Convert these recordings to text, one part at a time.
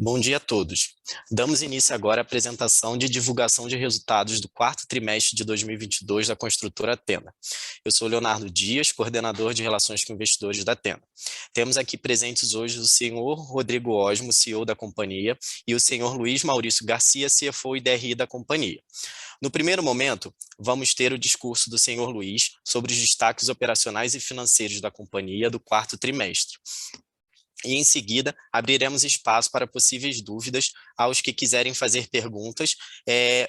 Bom dia a todos. Damos início agora à apresentação de divulgação de resultados do quarto trimestre de 2022 da construtora Tenda. Eu sou Leonardo Dias, coordenador de Relações com Investidores da Tenda. Temos aqui presentes hoje o senhor Rodrigo Osmo, CEO da companhia, e o senhor Luiz Maurício Garcia, CFO e DRI da companhia. No primeiro momento, vamos ter o discurso do senhor Luiz sobre os destaques operacionais e financeiros da companhia do quarto trimestre. E, em seguida, abriremos espaço para possíveis dúvidas aos que quiserem fazer perguntas.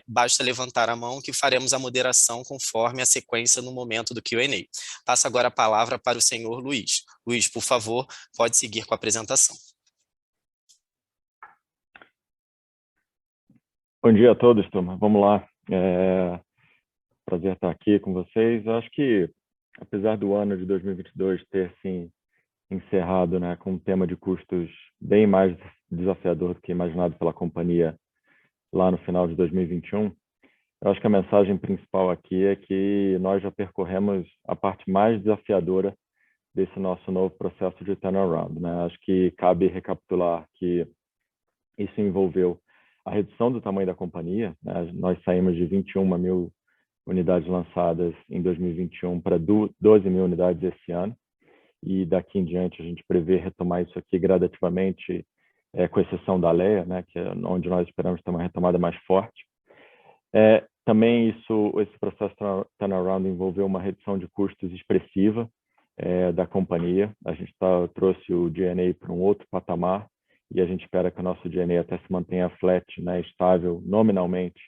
Basta levantar a mão que faremos a moderação conforme a sequência no momento do Q&A. Passo agora a palavra para o senhor Luiz. Luiz, por favor, pode seguir com a apresentação. Bom dia a todos, turma. Vamos lá. Prazer estar aqui com vocês. Eu acho que, apesar do ano de 2022 ter, sim, encerrado, né, com um tema de custos bem mais desafiador do que imaginado pela companhia lá no final de 2021, eu acho que a mensagem principal aqui é que nós já percorremos a parte mais desafiadora desse nosso novo processo de turnaround, né? Acho que cabe recapitular que isso envolveu a redução do tamanho da companhia, né? Nós saímos de 21 mil unidades lançadas em 2021 para 12 mil unidades esse ano, e daqui em diante a gente prevê retomar isso aqui gradativamente, com exceção da Alea, né, que é onde nós esperamos ter uma retomada mais forte. Também esse processo turnaround envolveu uma redução de custos expressiva da companhia. A gente trouxe o G&A para um outro patamar e a gente espera que o nosso G&A até se mantenha flat, né, estável nominalmente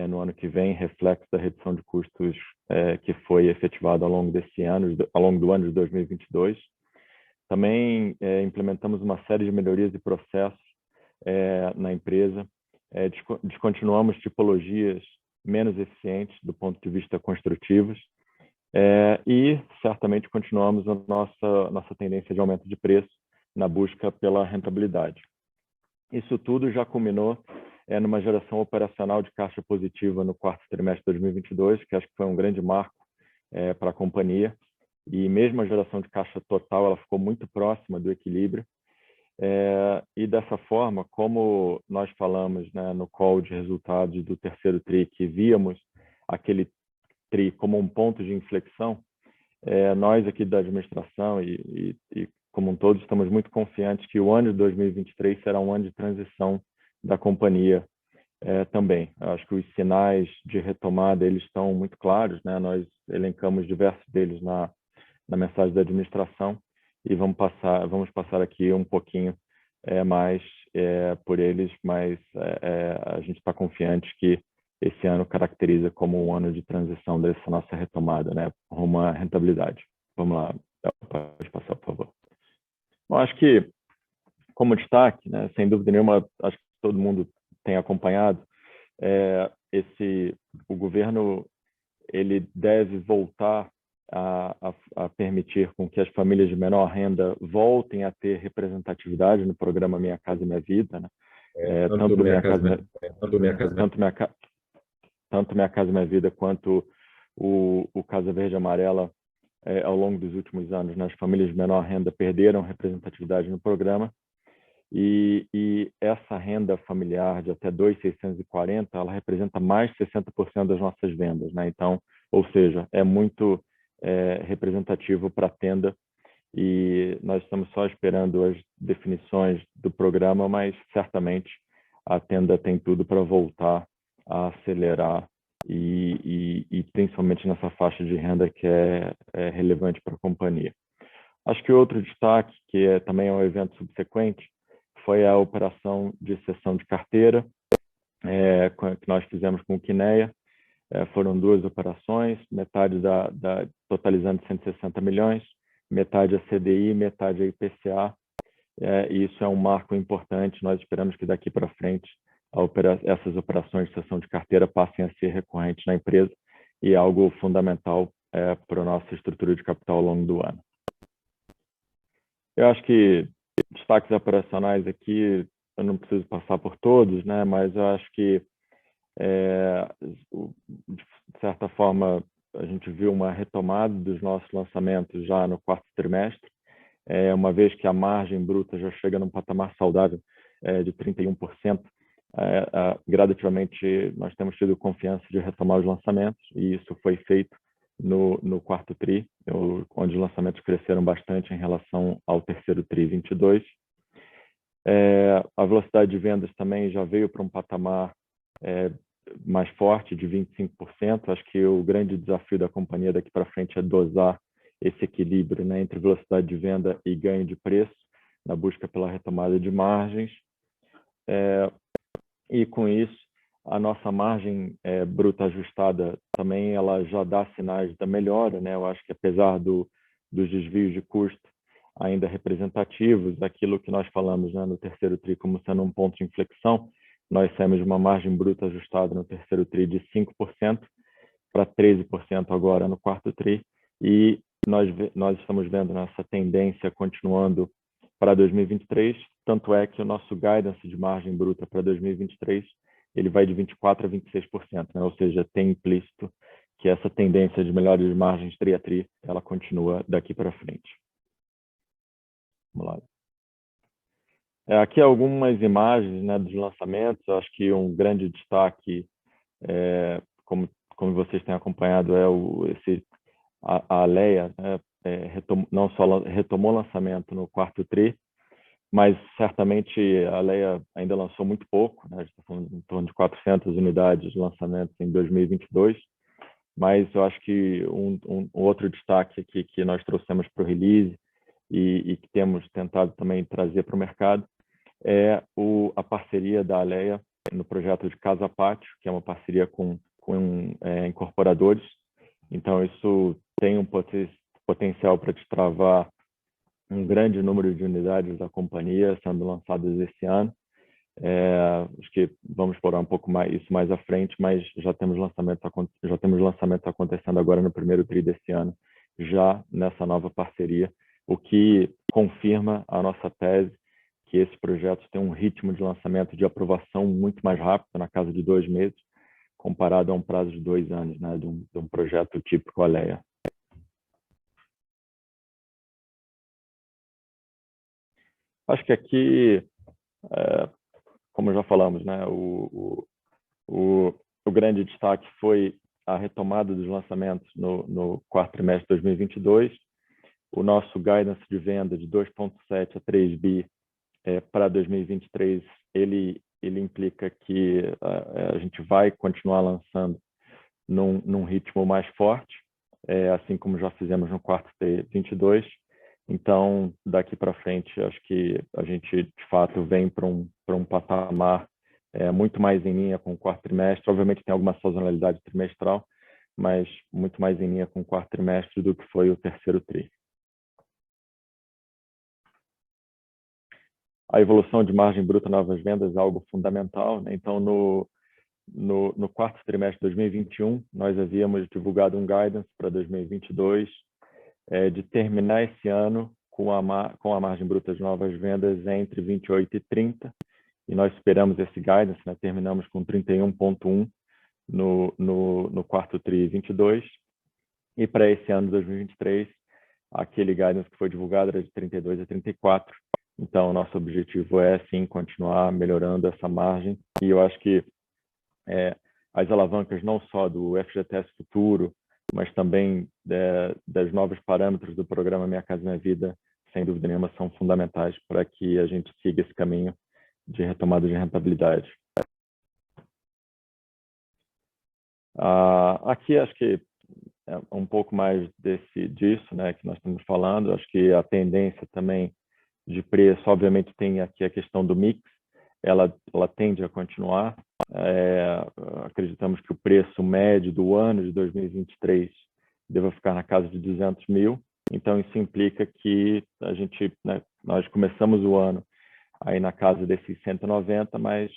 no ano que vem, reflexo da redução de custos que foi efetivado ao longo desse ano, ao longo do ano de 2022. Também implementamos uma série de melhorias e processos na empresa, descontinuamos tipologias menos eficientes do ponto de vista construtivos e certamente continuamos a nossa tendência de aumento de preço na busca pela rentabilidade. Isso tudo já culminou numa geração operacional de caixa positiva no quarto trimestre de 2022, que acho que foi um grande marco para a companhia. E mesmo a geração de caixa total, ela ficou muito próxima do equilíbrio. E dessa forma, como nós falamos, né, no call de resultados do terceiro TRI, que víamos aquele TRI como um ponto de inflexão, nós aqui da administração e como um todo estamos muito confiantes que o ano de 2023 será um ano de transição da companhia também. Eu acho que os sinais de retomada eles estão muito claros, né? Nós elencamos diversos deles na mensagem da administração e vamos passar aqui um pouquinho mais por eles, mas a gente está confiante que esse ano caracteriza como um ano de transição dessa nossa retomada, né, rumo à rentabilidade. Vamos lá, pode passar, por favor. Bom, acho que, como destaque, né, sem dúvida nenhuma, acho que todo mundo tem acompanhado, o governo ele deve voltar a permitir com que as famílias de menor renda voltem a ter representatividade no programa Minha Casa Minha Vida, né? Tanto Minha Casa Minha Vida quanto o Casa Verde e Amarela, ao longo dos últimos anos, né, as famílias de menor renda perderam representatividade no programa e essa renda familiar de até 2.640, ela representa mais de 60% das nossas vendas, né? Então, ou seja, é muito representativo para a Tenda e nós estamos só esperando as definições do programa, mas certamente a Tenda tem tudo para voltar a acelerar e principalmente nessa faixa de renda que é relevante para a companhia. Acho que outro destaque, que também é um evento subsequente, foi a operação de cessão de carteira que nós fizemos com o Quineia. Foram duas operações, metade totalizando 160 milhões, metade a CDI, metade a IPCA. E isso é um marco importante. Nós esperamos que daqui para frente essas operações de cessão de carteira passem a ser recorrentes na empresa e é algo fundamental para a nossa estrutura de capital ao longo do ano. Eu acho que destaques operacionais aqui, eu não preciso passar por todos, né? Mas eu acho que, de certa forma, a gente viu uma retomada dos nossos lançamentos já no quarto trimestre, uma vez que a margem bruta já chega num patamar saudável de 31%. Gradativamente, nós temos tido confiança de retomar os lançamentos, e isso foi feito no quarto TRI, onde os lançamentos cresceram bastante em relação ao terceiro TRI 22. A velocidade de vendas também já veio para um patamar mais forte, de 25%. Acho que o grande desafio da companhia daqui para frente é dosar esse equilíbrio, né, entre velocidade de venda e ganho de preço, na busca pela retomada de margens. E com isso, a nossa margem bruta ajustada também ela já dá sinais da melhora, né? Eu acho que apesar dos desvios de custo ainda representativos, aquilo que nós falamos, né, no terceiro TRI como sendo um ponto de inflexão, nós saímos de uma margem bruta ajustada no terceiro TRI de 5% para 13% agora no quarto TRI, e nós estamos vendo essa tendência continuando para 2023, tanto é que o nosso guidance de margem bruta para 2023 ele vai de 24% a 26%, né? Ou seja, tem implícito que essa tendência de melhora de margens TRI a TRI, ela continua daqui para frente. Vamos lá. Aqui algumas imagens, né, dos lançamentos. Eu acho que um grande destaque, como vocês têm acompanhado, a Alea, né, não só retomou o lançamento no quarto TRI, mas certamente a Alea ainda lançou muito pouco, né? A gente está falando em torno de 400 unidades de lançamentos em 2022, mas eu acho que um outro destaque aqui que nós trouxemos para o release e que temos tentado também trazer para o mercado é a parceria da Alea no projeto de Casa Pátio, que é uma parceria com incorporadores. Então, isso tem um potencial para destravar um grande número de unidades da companhia sendo lançadas esse ano. Acho que vamos explorar um pouco mais isso mais à frente, mas já temos lançamentos acontecendo agora no primeiro TRI desse ano, já nessa nova parceria, o que confirma a nossa tese que esse projeto tem um ritmo de lançamento de aprovação muito mais rápido, na casa de 2 meses, comparado a um prazo de 2 anos, né, de um projeto típico Alea. Acho que aqui, como já falamos, né, o grande destaque foi a retomada dos lançamentos no quarto trimestre de 2022. O nosso guidance de venda de 2,7 a 3 bi para 2023, ele implica que a gente vai continuar lançando num ritmo mais forte, assim como já fizemos no quarto T22. Então, daqui para frente, acho que a gente, de fato, vem para um patamar muito mais em linha com o quarto trimestre. Obviamente, tem alguma sazonalidade trimestral, mas muito mais em linha com o quarto trimestre do que foi o terceiro TRI. A evolução de margem bruta novas vendas é algo fundamental, né? Então, no quarto trimestre de 2021, nós havíamos divulgado um guidance para 2022 de terminar esse ano com a margem bruta de novas vendas entre 28 e 30, e nós esperamos esse guidance, né? Terminamos com 31,1 no quarto TRI 22, e para esse ano de 2023, aquele guidance que foi divulgado era de 32 a 34. Então, nosso objetivo é, sim, continuar melhorando essa margem, e eu acho que as alavancas não só do FGTS Futuro, mas também das novos parâmetros do programa Minha Casa Minha Vida, sem dúvida nenhuma, são fundamentais para que a gente siga esse caminho de retomada de rentabilidade. Aqui acho que é um pouco mais disso, né, que nós estamos falando. Acho que a tendência também de preço, obviamente tem aqui a questão do mix, ela tende a continuar. Acreditamos que o preço médio do ano de 2023 deva ficar na casa de 200 mil. Então, isso implica que a gente, né, nós começamos o ano aí na casa desses 190, mas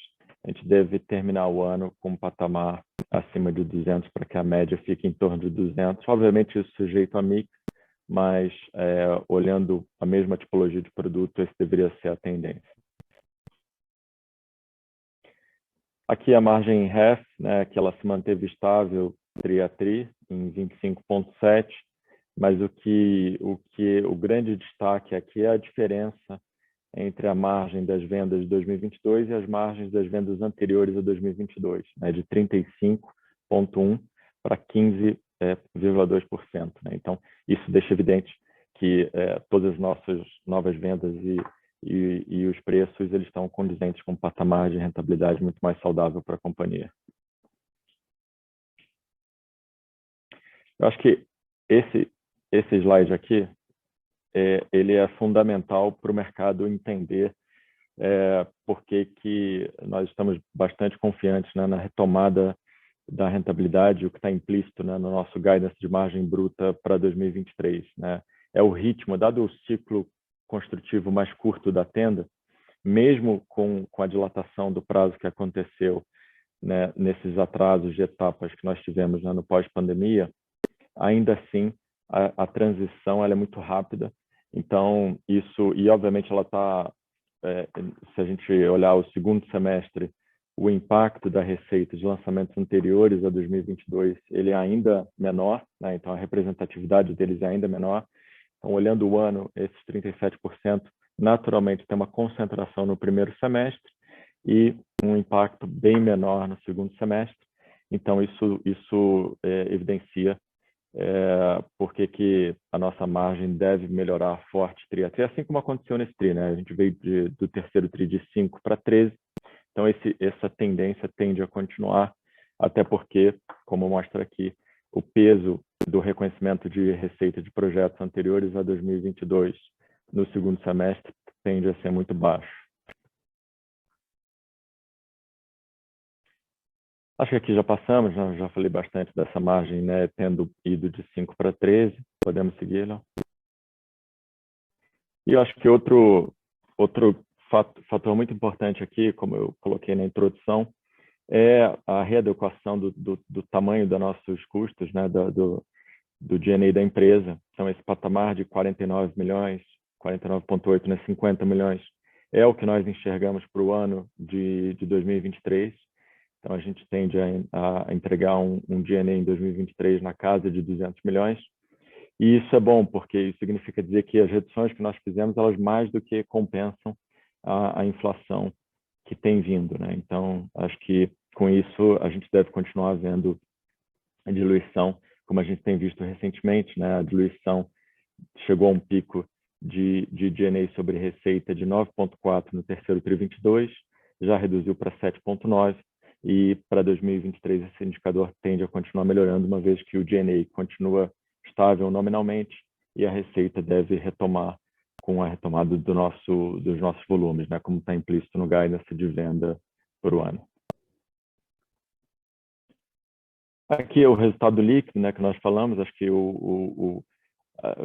a gente deve terminar o ano com um patamar acima de 200 para que a média fique em torno de 200. Obviamente, isso sujeito a mix, mas olhando a mesma tipologia de produto, esse deveria ser a tendência. Aqui a margem REF, né, que ela se manteve estável TRI a TRI em 25,7, mas o grande destaque aqui é a diferença entre a margem das vendas de 2022 e as margens das vendas anteriores a 2022, né, de 35,1% para 15,2%. Né? Então, isso deixa evidente que todas as nossas novas vendas e os preços eles estão condizentes com um patamar de rentabilidade muito mais saudável para a companhia. Eu acho que esse slide aqui, ele é fundamental para o mercado entender por que nós estamos bastante confiantes, né, na retomada da rentabilidade, o que está implícito, né, no nosso guidance de margem bruta para 2023. Né? É o ritmo, dado o ciclo construtivo mais curto da Tenda, mesmo com a dilatação do prazo que aconteceu, né, nesses atrasos de etapas que nós tivemos, né, no pós-pandemia, ainda assim a transição ela é muito rápida. Então, isso, e obviamente ela está, se a gente olhar o segundo semestre, o impacto da receita de lançamentos anteriores a 2022, ele é ainda menor, né? Então a representatividade deles é ainda menor. Então, olhando o ano, esses 37% naturalmente tem uma concentração no primeiro semestre e um impacto bem menor no segundo semestre. Então, isso evidencia por que a nossa margem deve melhorar forte tri a tri, assim como aconteceu nesse tri, né? A gente veio do terceiro tri de 5 para 13, então essa tendência tende a continuar, até porque, como mostra aqui, o peso do reconhecimento de receita de projetos anteriores a 2022 no segundo semestre tende a ser muito baixo. Acho que aqui já passamos, já falei bastante dessa margem, né, tendo ido de 5 para 13. Podemos seguir, não? E eu acho que outro fator muito importante aqui, como eu coloquei na introdução, é a readequação do tamanho dos nossos custos, né, do G&A da empresa. Então, esse patamar de 49 milhões, 49,8, né, 50 milhões, é o que nós enxergamos para o ano de 2023. Então, a gente tende a entregar um G&A em 2023 na casa de 200 milhões. E isso é bom, porque isso significa dizer que as reduções que nós fizemos, elas mais do que compensam a inflação que tem vindo. Né? Então, acho que com isso a gente deve continuar vendo a diluição, como a gente tem visto recentemente, né? A diluição chegou a um pico de G&A sobre receita de 9,4 no terceiro tri 22, já reduziu para 7,9, e para 2023 esse indicador tende a continuar melhorando, uma vez que o G&A continua estável nominalmente e a receita deve retomar com a retomada dos nossos volumes, né, como está implícito no guidance de venda por ano. Aqui é o resultado líquido, né, que nós falamos. Acho que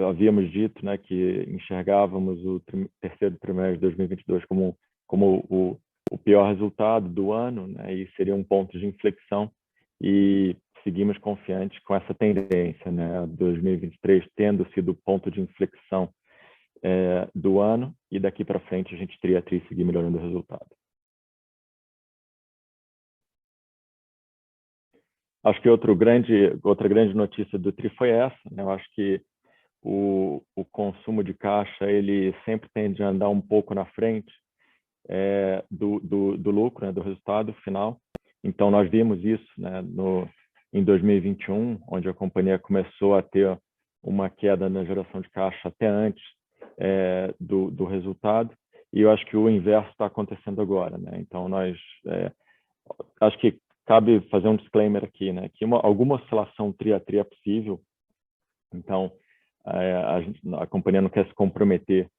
havíamos dito, né, que enxergávamos o terceiro trimestre de 2022 como o pior resultado do ano, né, e seria um ponto de inflexão, e seguimos confiantes com essa tendência, né, 2023 tendo sido o ponto de inflexão do ano, e daqui para frente a gente teria a seguir melhorando o resultado. Acho que outra grande notícia do TRI foi essa, né? Eu acho que o consumo de caixa ele sempre tende a andar um pouco na frente do lucro, né, do resultado final. Então, nós vimos isso, né, em 2021, onde a companhia começou a ter uma queda na geração de caixa até antes do resultado, e eu acho que o inverso está acontecendo agora. Né? Então, acho que cabe fazer um disclaimer aqui, né, que alguma oscilação tri a tri é possível. Então, a companhia não quer se comprometer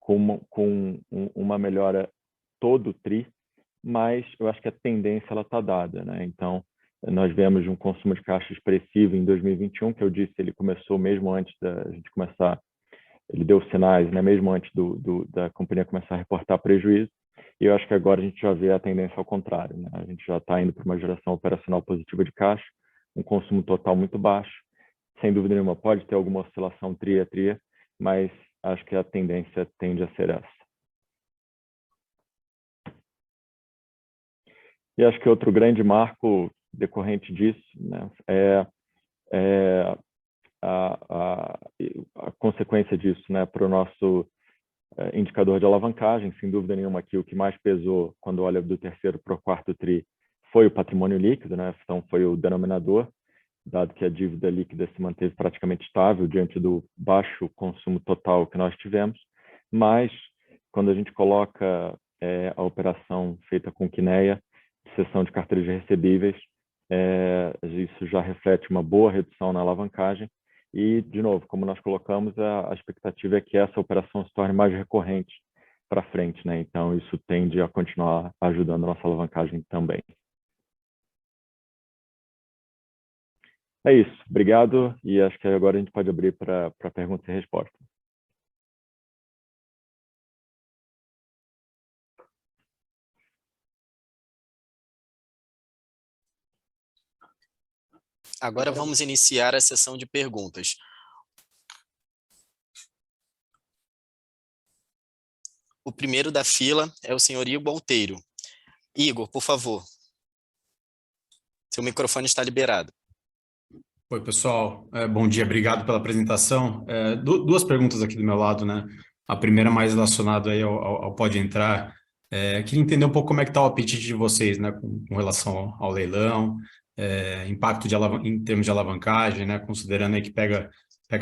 com uma melhora todo tri, mas eu acho que a tendência ela está dada, né? Então, nós vemos um consumo de caixa expressivo em 2021, que eu disse, ele começou mesmo antes da gente começar, ele deu sinais, né? Mesmo antes da companhia começar a reportar prejuízo, e eu acho que agora a gente já vê a tendência ao contrário, né? A gente já está indo para uma geração operacional positiva de caixa, um consumo total muito baixo, sem dúvida nenhuma pode ter alguma oscilação tri a tri, mas acho que a tendência tende a ser essa. E acho que outro grande marco decorrente disso, né, a consequência disso, né, para o nosso indicador de alavancagem. Sem dúvida nenhuma, aqui o que mais pesou quando olha do terceiro para o quarto TRI foi o patrimônio líquido, né? Então foi o denominador, dado que a dívida líquida se manteve praticamente estável diante do baixo consumo total que nós tivemos. Mas quando a gente coloca a operação feita com Quineia, cessão de carteiras de recebíveis, isso já reflete uma boa redução na alavancagem. E, de novo, como nós colocamos, a expectativa é que essa operação se torne mais recorrente para frente, né? Então, isso tende a continuar ajudando a nossa alavancagem também. É isso. Obrigado. E acho que agora a gente pode abrir para perguntas e respostas. Agora vamos iniciar a sessão de perguntas. O primeiro da fila é o senhor Igor Monteiro. Igor, por favor. Seu microfone está liberado. Oi, pessoal. Bom dia, obrigado pela apresentação. Duas perguntas aqui do meu lado, né? A primeira mais relacionada aí ao Pode Entrar. Queria entender um pouco como é que está o apetite de vocês, né, com relação ao leilão, impacto em termos de alavancagem, né, considerando aí que pega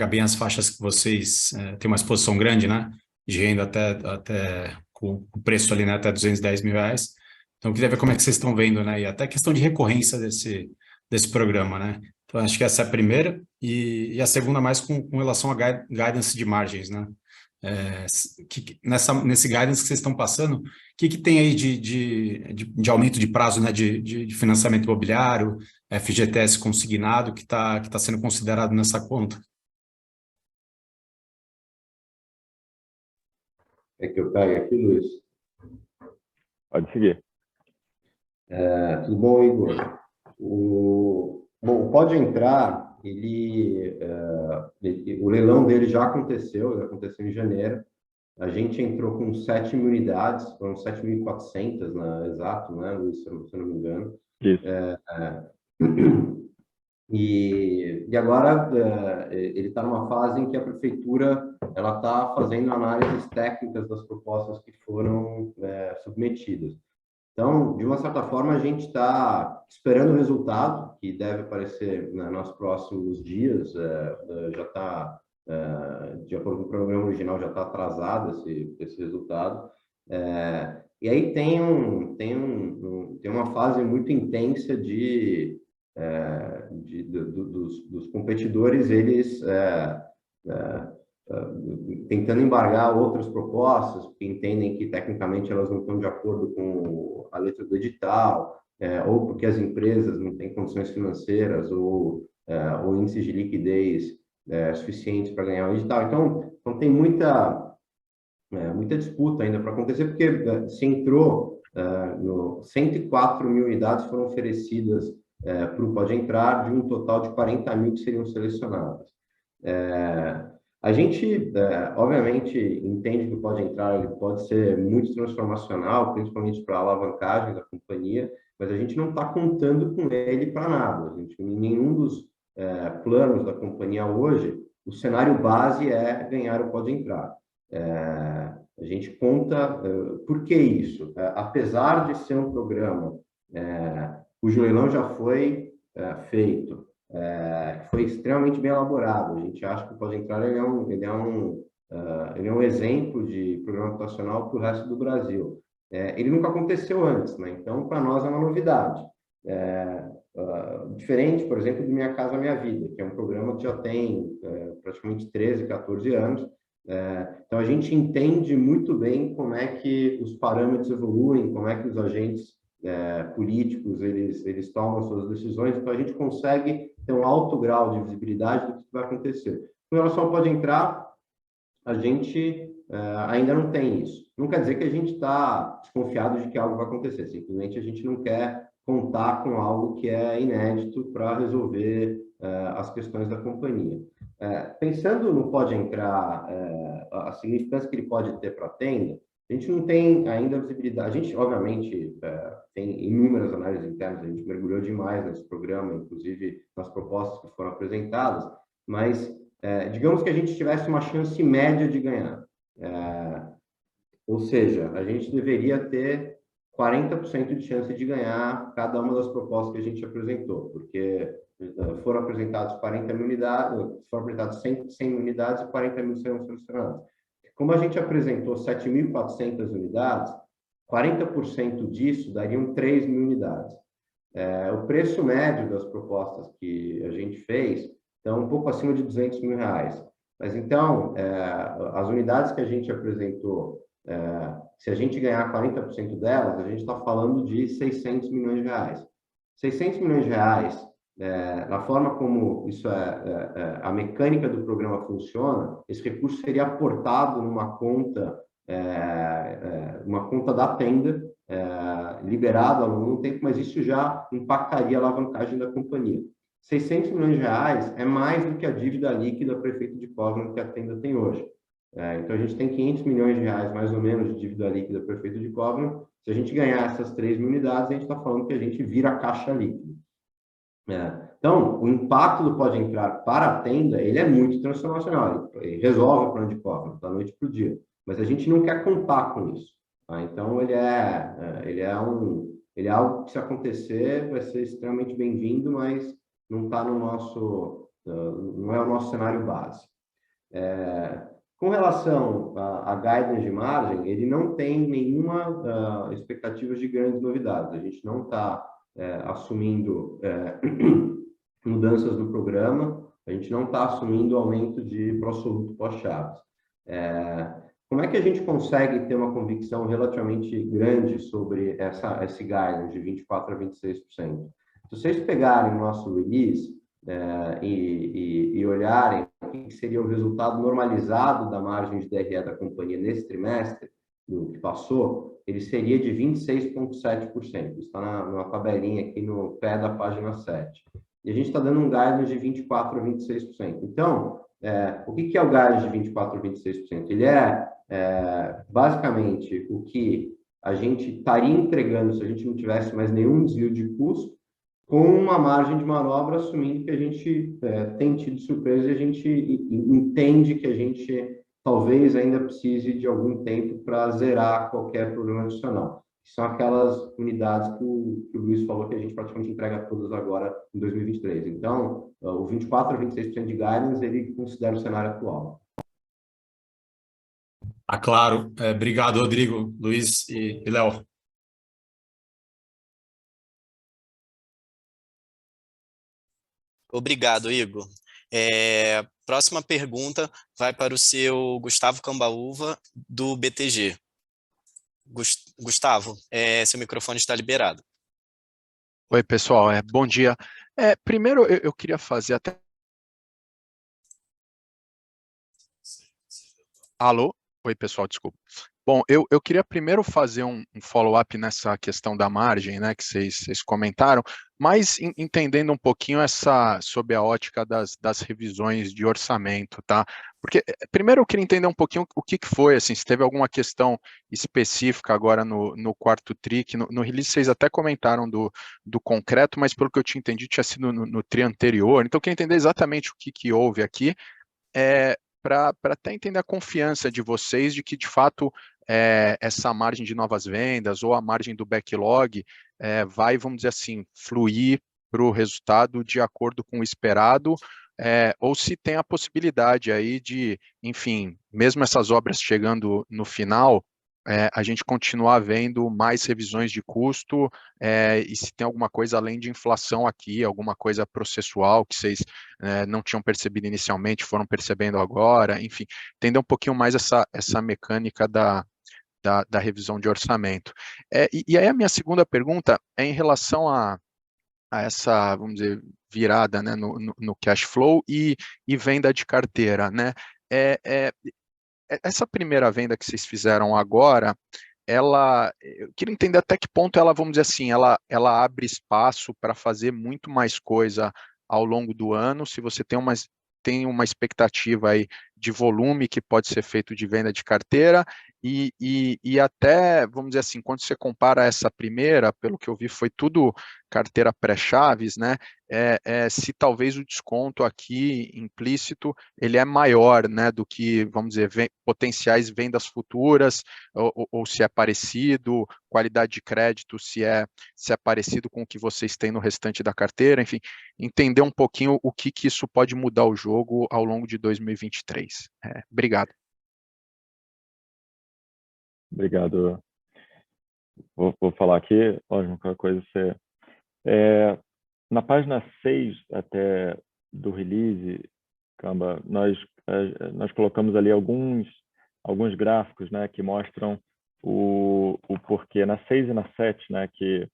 bem as faixas que vocês têm uma exposição grande, né, de renda até com o preço ali, né, até R$210 mil. Então, eu queria ver como é que vocês estão vendo, né, e até questão de recorrência desse programa, né. Então, acho que essa é a primeira, e a segunda mais com relação a guidance de margens, né? Nesse guidance que vocês estão passando, o que tem aí de aumento de prazo, né, de financiamento imobiliário, FGTS consignado, que tá sendo considerado nessa conta? É que eu caio aqui, Luiz. Pode seguir. Tudo bom, Igor? Bom, Pode Entrar, o leilão dele já aconteceu em janeiro. A gente entrou com 7 mil unidades, foram 7.400, né, exato, né, Luiz, se eu não me engano. Isso. E agora ele está numa fase em que a prefeitura ela está fazendo análises técnicas das propostas que foram submetidas. Então, de uma certa forma, a gente está esperando o resultado, que deve aparecer nos próximos dias. Já está, de acordo com o programa original, já está atrasado esse resultado. E aí tem uma fase muito intensa dos competidores, eles tentando embargar outras propostas, porque entendem que tecnicamente elas não estão de acordo com a letra do edital, ou porque as empresas não têm condições financeiras ou índices de liquidez suficientes para ganhar o edital. Então tem muita disputa ainda para acontecer, porque se entrou 104 mil unidades foram oferecidas para o Pode Entrar, de um total de 40 mil que seriam selecionadas. A gente, obviamente, entende que o Pode Entrar ele pode ser muito transformacional, principalmente para a alavancagem da companhia, mas a gente não está contando com ele para nada. Em nenhum dos planos da companhia hoje, o cenário base é ganhar o Pode Entrar. A gente conta... por que isso? Apesar de ser um programa cujo leilão já foi feito, foi extremamente bem elaborado. A gente acha que o Pode Entrar ele é um exemplo de programa habitacional para o resto do Brasil. Ele nunca aconteceu antes, né? Então, para nós é uma novidade. Diferente, por exemplo, do Minha Casa Minha Vida, que é um programa que já tem praticamente 13, 14 anos. Então, a gente entende muito bem como é que os parâmetros evoluem, como é que os agentes políticos eles tomam suas decisões. Então, a gente consegue ter um alto grau de visibilidade do que vai acontecer. Com relação ao Pode Entrar, a gente ainda não tem isso. Não quer dizer que a gente está desconfiado de que algo vai acontecer, simplesmente a gente não quer contar com algo que é inédito para resolver as questões da companhia. Pensando no Pode Entrar, a significância que ele pode ter para a Tenda, a gente não tem ainda visibilidade. A gente, obviamente, tem inúmeras análises internas, a gente mergulhou demais nesse programa, inclusive nas propostas que foram apresentadas, mas digamos que a gente tivesse uma chance média de ganhar. Ou seja, a gente deveria ter 40% de chance de ganhar cada uma das propostas que a gente apresentou, porque foram apresentados 40 mil unidades, foram apresentados 100 mil unidades e 40 mil serão selecionadas. Como a gente apresentou 7.400 unidades, 40% disso dariam 3 mil unidades. O preço médio das propostas que a gente fez então um pouco acima de 200 mil reais. Mas então, as unidades que a gente apresentou, se a gente ganhar 40% delas, a gente está falando de 600 milhões de reais. 600 milhões de reais, na forma como isso a mecânica do programa funciona, esse recurso seria aportado numa conta, uma conta da Tenda, liberado ao longo do tempo, mas isso já impactaria a alavancagem da companhia. 600 milhões de reais é mais do que a dívida líquida prefeito de Cosmo que a Tenda tem hoje. Então, a gente tem 500 milhões de reais, mais ou menos, de dívida líquida prefeito de Cosmo. Se a gente ganhar essas 3 mil unidades, a gente está falando que a gente vira caixa líquida. Então, o impacto do Pode Entrar para a Tenda, ele é muito transformacional. Ele resolve o plano de Cosmo, da noite para o dia. Mas a gente não quer contar com isso. Tá? Então, ele é algo que, se acontecer, vai ser extremamente bem-vindo, mas não está no nosso, não é o nosso cenário base. Com relação a guidance de margem, ele não tem nenhuma expectativa de grandes novidades. A gente não está assumindo mudanças no programa, a gente não está assumindo aumento de pró-soluto pós-chaves. Como é que a gente consegue ter uma convicção relativamente grande sobre esse guidance de 24% a 26%? Se vocês pegarem o nosso release e olharem o que seria o resultado normalizado da margem de DRE da companhia nesse trimestre, do que passou, ele seria de 26,7%. Está na tabelinha aqui no pé da página 7. E a gente está dando um guidance de 24% a 26%. Então, o que é o guidance de 24% a 26%? Ele basicamente o que a gente estaria entregando se a gente não tivesse mais nenhum desvio de custo, com uma margem de manobra, assumindo que a gente tem tido surpresa e a gente entende que a gente talvez ainda precise de algum tempo para zerar qualquer problema adicional. São aquelas unidades que o Luiz falou que a gente praticamente entrega todas agora em 2023. Então, o 24% a 26% de guidance, ele considera o cenário atual. Claro. Obrigado, Rodrigo, Luiz e Léo. Obrigado, Igor. Próxima pergunta vai para o seu Gustavo Cambaúva, do BTG. Gustavo, seu microfone está liberado. Oi, pessoal, bom dia. Primeiro, eu queria fazer até... Alô? Oi, pessoal, desculpa. Bom, eu queria primeiro fazer um follow-up nessa questão da margem, né, que vocês comentaram, mas entendendo um pouquinho sob a ótica das revisões de orçamento, tá? Porque, primeiro, eu queria entender um pouquinho o que foi, assim, se teve alguma questão específica agora no quarto TRI, que no release vocês até comentaram do concreto, mas pelo que eu tinha entendido, tinha sido no TRI anterior. Então, eu queria entender exatamente o que houve aqui, para até entender a confiança de vocês de que, de fato, essa margem de novas vendas ou a margem do backlog vai, vamos dizer assim, fluir para o resultado de acordo com o esperado, ou se tem a possibilidade aí de, enfim, mesmo essas obras chegando no final, a gente continuar vendo mais revisões de custo, e se tem alguma coisa além de inflação aqui, alguma coisa processual que vocês não tinham percebido inicialmente, foram percebendo agora, enfim, entender um pouquinho mais essa mecânica da revisão de orçamento. E aí a minha segunda pergunta é em relação a essa, vamos dizer, virada, né, no cash flow e venda de carteira, né? Essa primeira venda que vocês fizeram agora, eu queria entender até que ponto ela, vamos dizer assim, ela abre espaço para fazer muito mais coisa ao longo do ano, se você tem uma expectativa aí de volume que pode ser feito de venda de carteira, e até, vamos dizer assim, quando você compara essa primeira, pelo que eu vi, foi tudo carteira pré-chaves, né? Se talvez o desconto aqui implícito ele é maior, né, do que, vamos dizer, potenciais vendas futuras, ou se é parecido, qualidade de crédito, se é parecido com o que vocês têm no restante da carteira, enfim, entender um pouquinho o que isso pode mudar o jogo ao longo de 2023. Obrigado. Obrigado. Vou falar aqui, ótimo, qualquer coisa você... na página 6 até do release, Camba, nós colocamos ali alguns gráficos, né, que mostram o porquê, na 6 e na 7, né, que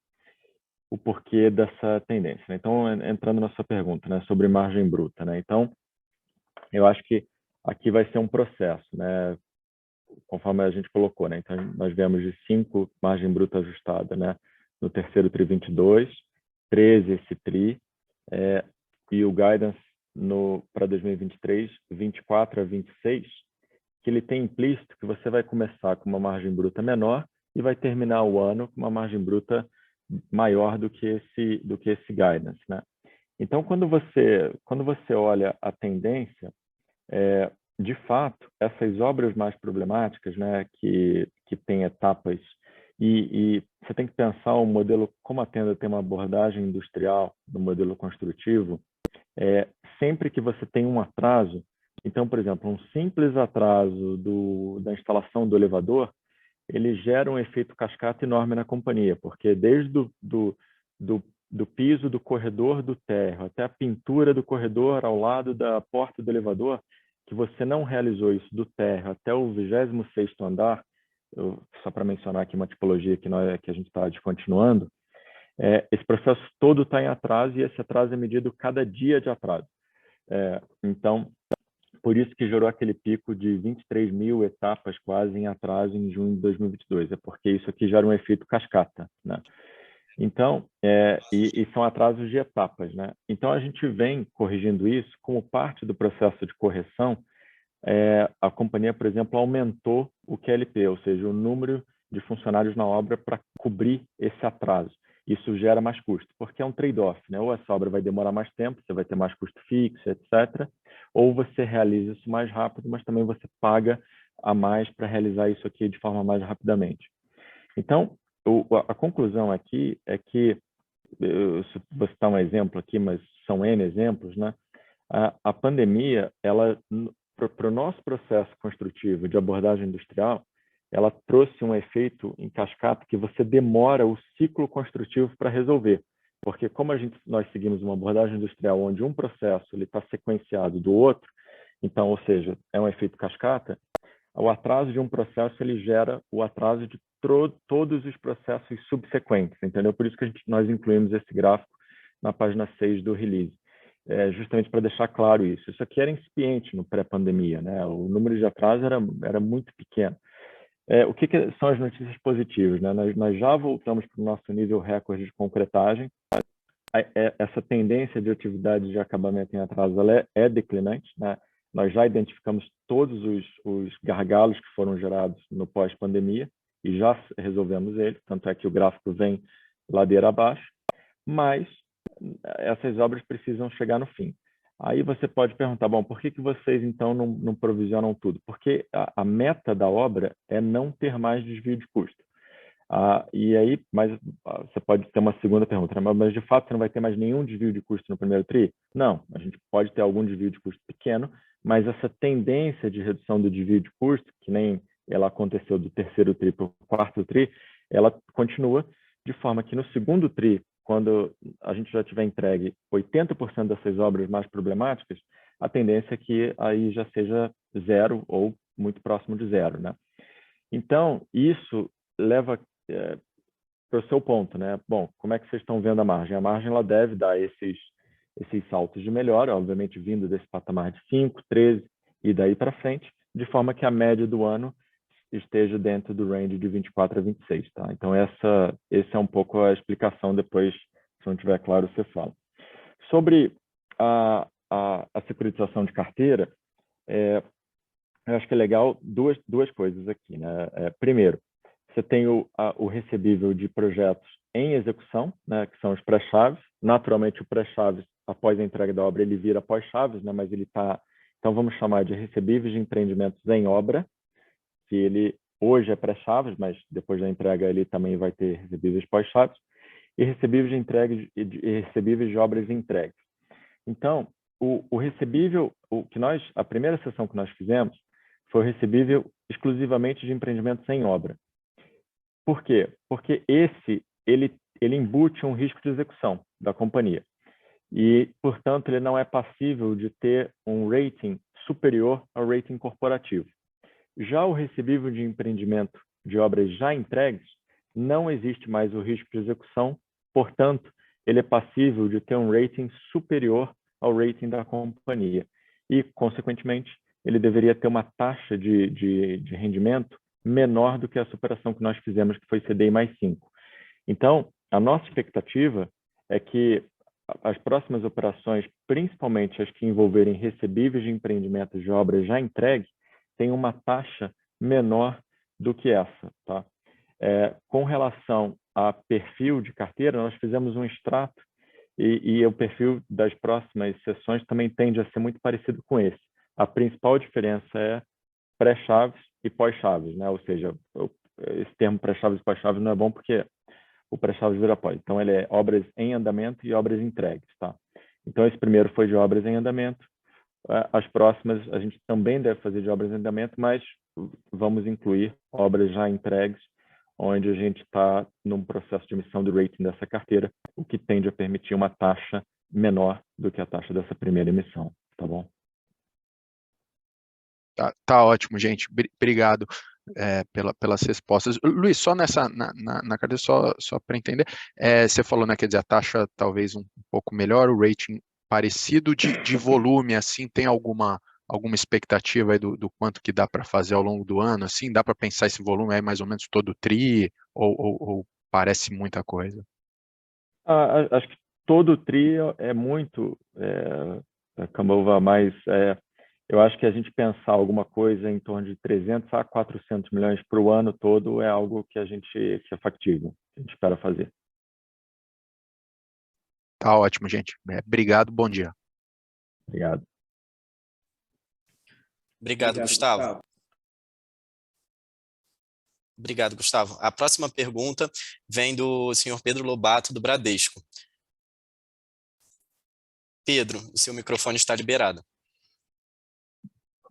o porquê dessa tendência, né? Então, entrando na sua pergunta, né, sobre margem bruta, né? Então, eu acho que aqui vai ser um processo, né, conforme a gente colocou, né? Então, nós vemos de 5 margem bruta ajustada, né, no terceiro TRI 22, 13 esse TRI, e o guidance para 2023, 24 a 26, que ele tem implícito que você vai começar com uma margem bruta menor e vai terminar o ano com uma margem bruta maior do que esse guidance, né? Então, quando você olha a tendência, de fato, essas obras mais problemáticas, né, que têm etapas, e você tem que pensar o modelo, como a Tenda tem uma abordagem industrial no modelo construtivo, sempre que você tem um atraso, então, por exemplo, um simples atraso da instalação do elevador, ele gera um efeito cascata enorme na companhia, porque desde do piso do corredor do térreo até a pintura do corredor ao lado da porta do elevador, que você não realizou isso do térreo até o 26º andar, só para mencionar aqui uma tipologia que a gente está descontinuando, esse processo todo está em atraso e esse atraso é medido cada dia de atraso. Então, por isso que gerou aquele pico de 23 mil etapas quase em atraso em junho de 2022, porque isso aqui gera um efeito cascata, né? Então, e são atrasos de etapas, né? Então, a gente vem corrigindo isso como parte do processo de correção. A companhia, por exemplo, aumentou o QLP, ou seja, o número de funcionários na obra para cobrir esse atraso. Isso gera mais custo, porque é um trade-off, né? Ou essa obra vai demorar mais tempo, você vai ter mais custo fixo, etc. Ou você realiza isso mais rápido, mas também você paga a mais para realizar isso aqui de forma mais rapidamente. Então, a conclusão aqui é que, vou citar um exemplo aqui, mas são N exemplos, né? A pandemia, para o nosso processo construtivo de abordagem industrial, ela trouxe um efeito em cascata que você demora o ciclo construtivo para resolver. Porque como nós seguimos uma abordagem industrial onde um processo está sequenciado do outro, então, ou seja, é um efeito cascata, o atraso de um processo ele gera o atraso de todos os processos subsequentes, entendeu? Por isso que nós incluímos esse gráfico na página 6 do release. Justamente para deixar claro isso. Isso aqui era incipiente no pré-pandemia, né? O número de atrasos era muito pequeno. O que são as notícias positivas, né? Nós já voltamos para o nosso nível recorde de concretagem. Essa tendência de atividade de acabamento em atraso ela é declinante, né? Nós já identificamos todos os gargalos que foram gerados no pós-pandemia e já resolvemos eles, tanto é que o gráfico vem ladeira abaixo, mas essas obras precisam chegar no fim. Aí você pode perguntar, bom, por que vocês então não provisionam tudo? Porque a meta da obra é não ter mais desvio de custo. E aí, mas você pode ter uma segunda pergunta, né? Mas de fato você não vai ter mais nenhum desvio de custo no primeiro TRI? Não, a gente pode ter algum desvio de custo pequeno, mas essa tendência de redução do desvio de custo, que nem ela aconteceu do terceiro TRI para o quarto TRI, ela continua de forma que no segundo TRI, quando a gente já tiver entregue 80% dessas obras mais problemáticas, a tendência é que aí já seja zero ou muito próximo de zero, né? Então, isso leva para o seu ponto, né? Bom, como é que vocês estão vendo a margem? A margem ela deve dar esses saltos de melhora, obviamente vindo desse patamar de 5, 13 e daí para frente, de forma que a média do ano esteja dentro do range de 24 a 26, tá? Então, esse é um pouco a explicação, depois, se não tiver claro, você fala. Sobre a securitização de carteira, eu acho que é legal duas coisas aqui, né? Primeiro, você tem o recebível de projetos em execução, né, que são os pré-chaves. Naturalmente, o pré-chaves, após a entrega da obra, ele vira pós-chaves, né, mas ele está... Então, vamos chamar de recebíveis de empreendimentos em obra, que ele hoje é pré-chaves, mas depois da entrega ele também vai ter recebíveis pós-chaves, e recebíveis de entregas e recebíveis de obras entregues. Então, o recebível, a primeira sessão que nós fizemos foi o recebível exclusivamente de empreendimentos em obra. Por quê? Porque ele embute um risco de execução da companhia. E, portanto, ele não é passível de ter um rating superior ao rating corporativo. Já o recebível de empreendimento de obras já entregues, não existe mais o risco de execução, portanto, ele é passível de ter um rating superior ao rating da companhia. E, consequentemente, ele deveria ter uma taxa de rendimento menor do que a superação que nós fizemos, que foi CDI mais 5. Então, a nossa expectativa é que as próximas operações, principalmente as que envolverem recebíveis de empreendimentos de obras já entregues, tenham uma taxa menor do que essa. Tá? Com relação a perfil de carteira, nós fizemos um extrato e o perfil das próximas sessões também tende a ser muito parecido com esse. A principal diferença é pré-chaves e pós-chaves, né? Ou seja, esse termo pré-chaves e pós-chaves não é bom porque o pré-chaves vira pós. Então, ele é obras em andamento e obras entregues. Tá? Então, esse primeiro foi de obras em andamento. As próximas a gente também deve fazer de obras em andamento, mas vamos incluir obras já entregues, onde a gente está num processo de emissão do rating dessa carteira, o que tende a permitir uma taxa menor do que a taxa dessa primeira emissão. Tá bom? Tá ótimo, gente. Obrigado pelas respostas. Luiz, só na carteira, só para entender, você falou, né, quer dizer, a taxa talvez um pouco melhor, o rating parecido de volume, assim, tem alguma expectativa aí do quanto que dá para fazer ao longo do ano, assim, dá para pensar esse volume aí mais ou menos todo tri, ou parece muita coisa? Acho que todo trio é muito, Cambova, mas eu acho que a gente pensar alguma coisa em torno de 300 a 400 milhões para o ano todo é algo que que é factível, que a gente espera fazer. Tá ótimo, gente. Obrigado, bom dia. Obrigado. Obrigado, Gustavo. Obrigado, Gustavo. A próxima pergunta vem do senhor Pedro Lobato, do Bradesco. Pedro, o seu microfone está liberado.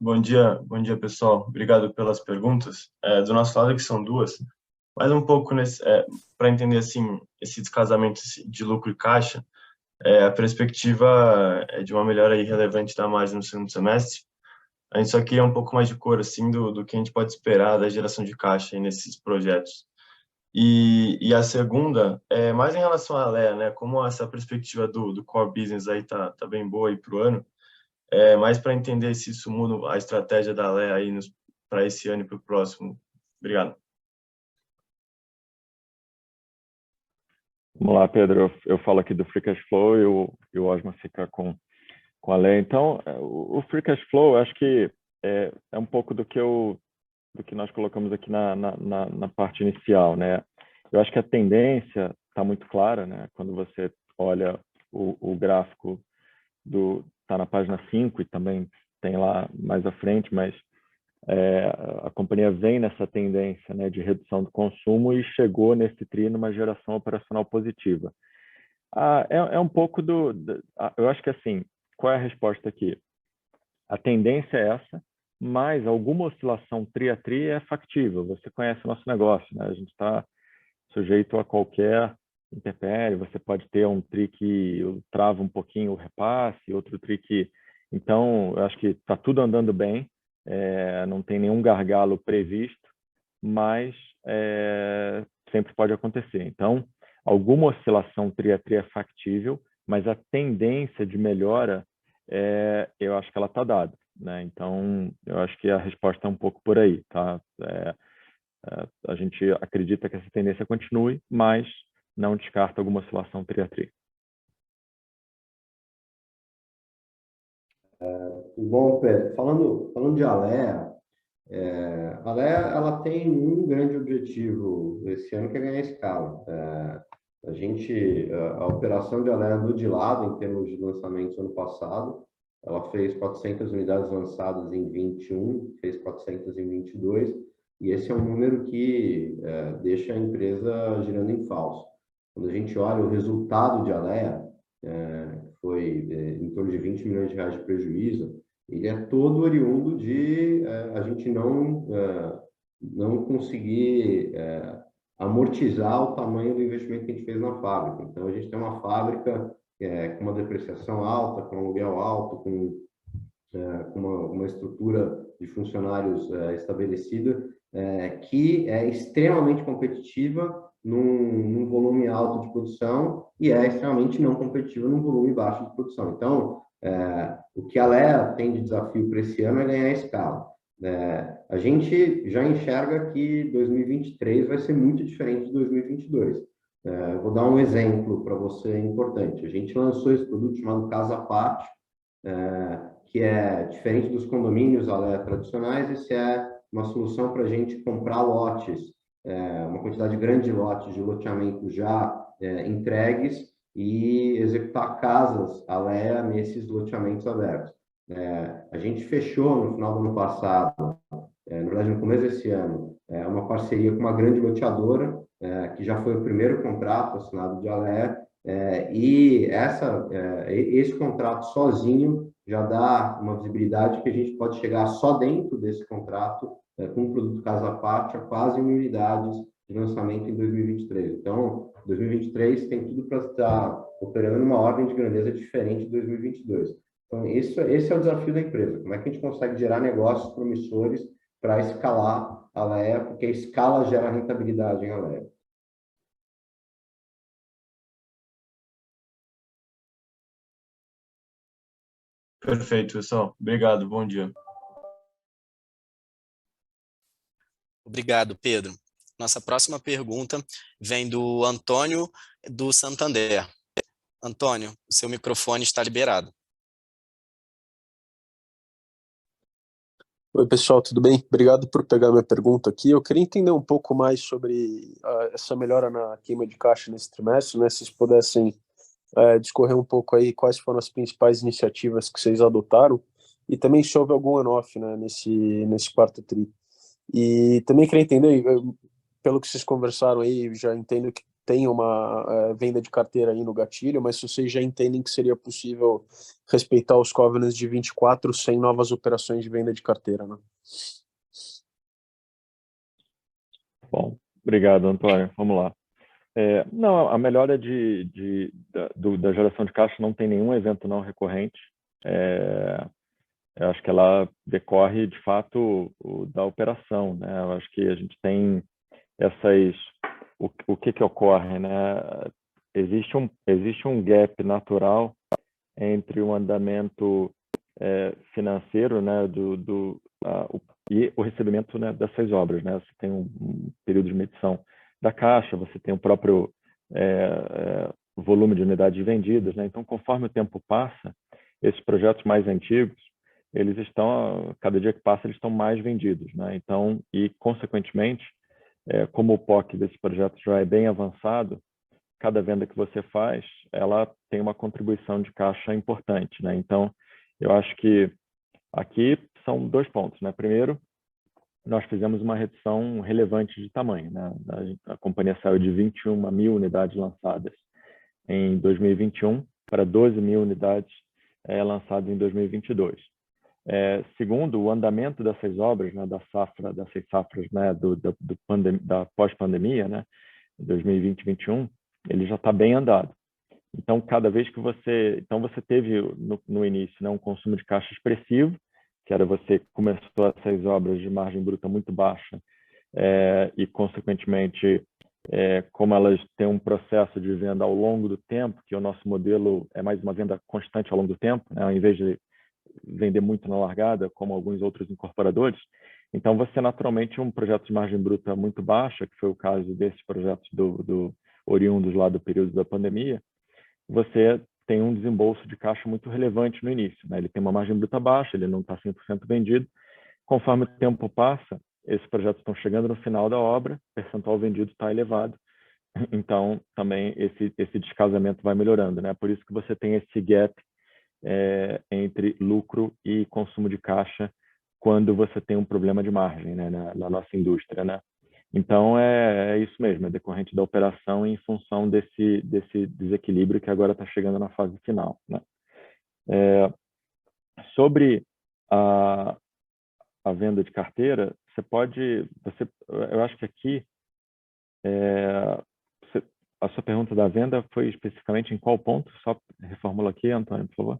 Bom dia, pessoal. Obrigado pelas perguntas. Do nosso lado, que são duas, mas um pouco para entender assim esse descasamento de lucro e caixa, a perspectiva é de uma melhora aí relevante da margem no segundo semestre. A gente só queria um pouco mais de cor assim do que a gente pode esperar da geração de caixa aí nesses projetos. E a segunda é mais em relação à Alea, né? Como essa perspectiva do core business aí tá bem boa aí para o ano. Mais para entender se isso muda a estratégia da Alea aí para esse ano e para o próximo. Obrigado. Vamos lá, Pedro. Eu falo aqui do Free Cash Flow e o Osmar fica com a Alea. Então, o Free Cash Flow, acho que é um pouco do que nós colocamos aqui na parte inicial, né? Eu acho que a tendência está muito clara, né? Quando você olha o gráfico está na página 5 e também tem lá mais à frente, mas a companhia vem nessa tendência, né, de redução do consumo e chegou nesse tri numa geração operacional positiva. É um pouco eu acho que assim, qual é a resposta aqui? A tendência é essa, mas alguma oscilação tri a tri é factível. Você conhece o nosso negócio, né? A gente está sujeito a qualquer intempérie. Você pode ter um tri que trava um pouquinho o repasse, outro tri que... Então, eu acho que está tudo andando bem, não tem nenhum gargalo previsto, mas sempre pode acontecer. Então, alguma oscilação tri a tri é factível, mas a tendência de melhora, eu acho que ela está dada, né? Então, eu acho que a resposta é um pouco por aí, tá? A gente acredita que essa tendência continue, mas não descarta alguma oscilação tri a tri. Bom, Pedro, falando de Alea, A Alea, ela tem um grande objetivo esse ano, que é ganhar escala. A operação de Alea andou de lado em termos de lançamentos ano passado. Ela fez 400 unidades lançadas em 21, fez 400 em 22, e esse é um número que deixa a empresa girando em falso. Quando a gente olha o resultado de Alea, foi em torno de 20 milhões de reais de prejuízo, ele é todo oriundo de a gente não conseguir amortizar o tamanho do investimento que a gente fez na fábrica. Então, a gente tem uma fábrica com uma depreciação alta, com um aluguel alto, com uma estrutura de funcionários estabelecida, que é extremamente competitiva num volume alto de produção e é extremamente não competitiva num volume baixo de produção. Então, o que a Alea tem de desafio para esse ano é ganhar escala. A gente já enxerga que 2023 vai ser muito diferente de 2022. Vou dar um exemplo para você importante. A gente lançou esse produto chamado Casa à Parte, que é diferente dos condomínios Alea tradicionais. Esse é uma solução para a gente comprar lotes, uma quantidade grande de lotes de loteamento já entregues e executar casas Alea nesses loteamentos abertos. A gente fechou no final do ano passado, na verdade no começo desse ano, uma parceria com uma grande loteadora, que já foi o primeiro contrato assinado de Alea, e esse contrato sozinho já dá uma visibilidade que a gente pode chegar só dentro desse contrato, com o produto Casa à Parte, a quase 1.000 unidades de lançamento em 2023. Então, 2023 tem tudo para estar operando numa ordem de grandeza diferente de 2022. Então, esse é o desafio da empresa. Como é que a gente consegue gerar negócios promissores para escalar a Alea, porque a escala gera rentabilidade em Alea. Perfeito, pessoal. Obrigado, bom dia. Obrigado, Pedro. Nossa próxima pergunta vem do Antônio, do Santander. Antônio, o seu microfone está liberado. Oi, pessoal, tudo bem? Obrigado por pegar minha pergunta aqui. Eu queria entender um pouco mais sobre essa melhora na queima de caixa nesse trimestre, né? Se vocês pudessem discorrer um pouco aí quais foram as principais iniciativas que vocês adotaram e também se houve algum on-off, né, nesse quarto tri. E também queria entender, pelo que vocês conversaram aí, já entendo que tem uma venda de carteira aí no gatilho, mas se vocês já entendem que seria possível respeitar os covenants de 24 sem novas operações de venda de carteira, né? Bom, obrigado, Antônio. Vamos lá. Não, a melhora da geração de caixa não tem nenhum evento não recorrente. Eu acho que ela decorre, de fato, da operação, né? Eu acho que a gente tem o que ocorre, né? Existe um gap natural entre o andamento financeiro, né, e o recebimento, né, dessas obras, né? Você tem um período de medição da caixa, você tem o próprio volume de unidades vendidas, né? Então, conforme o tempo passa, esses projetos mais antigos, eles estão, cada dia que passa, eles estão mais vendidos, né? Então, e consequentemente, como o POC desse projeto já é bem avançado, cada venda que você faz, ela tem uma contribuição de caixa importante, né? Então, eu acho que aqui são dois pontos, né? Primeiro, nós fizemos uma redução relevante de tamanho, né? A companhia saiu de 21 mil unidades lançadas em 2021 para 12 mil unidades lançadas em 2022. Segundo, o andamento dessas obras, né, dessas safras, né, da pós-pandemia, né, 2020 e 2021, ele já está bem andado. Então, cada vez que você teve no início, né, um consumo de caixa expressivo, que era você começou essas obras de margem bruta muito baixa e, consequentemente, como elas têm um processo de venda ao longo do tempo, que o nosso modelo é mais uma venda constante ao longo do tempo, né, ao invés de vender muito na largada, como alguns outros incorporadores. Então, você naturalmente um projeto de margem bruta muito baixa, que foi o caso desses projetos oriundos lá do período da pandemia, você tem um desembolso de caixa muito relevante no início, né? Ele tem uma margem bruta baixa, ele não está 100% vendido, Conforme o tempo passa, esses projetos estão chegando no final da obra, o percentual vendido está elevado, então também esse descasamento vai melhorando, né? Por isso que você tem esse gap entre lucro e consumo de caixa quando você tem um problema de margem, né, na nossa indústria, né? Então é isso mesmo, é decorrente da operação em função desse desequilíbrio que agora está chegando na fase final, né? Sobre a venda de carteira, eu acho que aqui a sua pergunta da venda foi especificamente em qual ponto? Só reformula aqui, Antônio, por favor.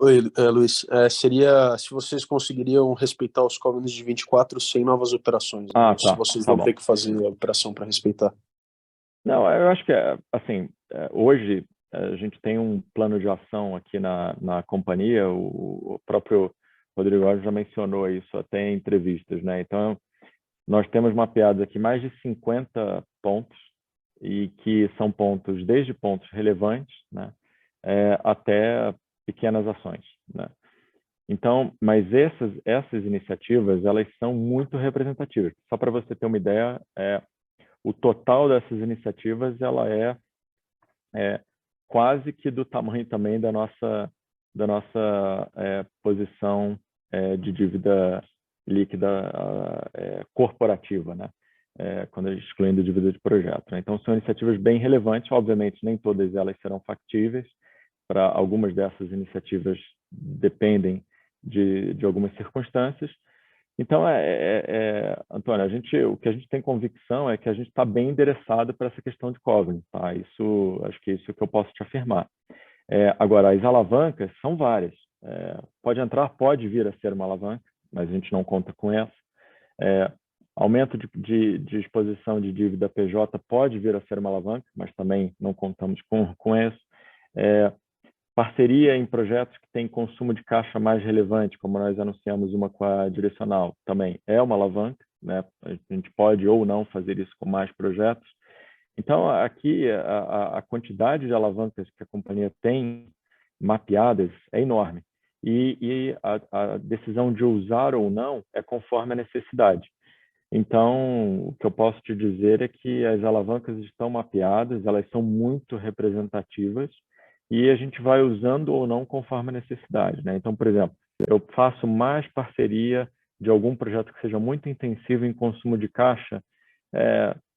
Oi, Luiz. Seria se vocês conseguiriam respeitar os covenants de 24 sem novas operações, né? Se vocês vão ter que fazer a operação para respeitar. Não, eu acho que, assim, hoje a gente tem um plano de ação aqui na companhia, o próprio Rodrigo Alves já mencionou isso até em entrevistas, né? Então, nós temos mapeados aqui mais de 50 pontos, e que são pontos, desde pontos relevantes, né, até pequenas ações, né? Então, mas essas iniciativas, elas são muito representativas. Só para você ter uma ideia, o total dessas iniciativas, ela é quase que do tamanho também da nossa posição de dívida líquida corporativa, né? Quando excluindo dívida de projeto, né? Então, são iniciativas bem relevantes. Obviamente, nem todas elas serão factíveis. Para algumas dessas iniciativas dependem de algumas circunstâncias. Então, Antônio, o que a gente tem convicção é que a gente está bem endereçado para essa questão de covenant, tá? Acho que isso é o que eu posso te afirmar. Agora, as alavancas são várias. Pode vir a ser uma alavanca, mas a gente não conta com essa. Aumento de exposição de dívida PJ pode vir a ser uma alavanca, mas também não contamos com isso. Parceria em projetos que têm consumo de caixa mais relevante, como nós anunciamos uma com a Direcional, também é uma alavanca, né? A gente pode ou não fazer isso com mais projetos. Então, aqui, a quantidade de alavancas que a companhia tem mapeadas é enorme. E a decisão de usar ou não é conforme a necessidade. Então, o que eu posso te dizer é que as alavancas estão mapeadas, elas são muito representativas, e a gente vai usando ou não conforme a necessidade, né? Então, por exemplo, eu faço mais parceria de algum projeto que seja muito intensivo em consumo de caixa.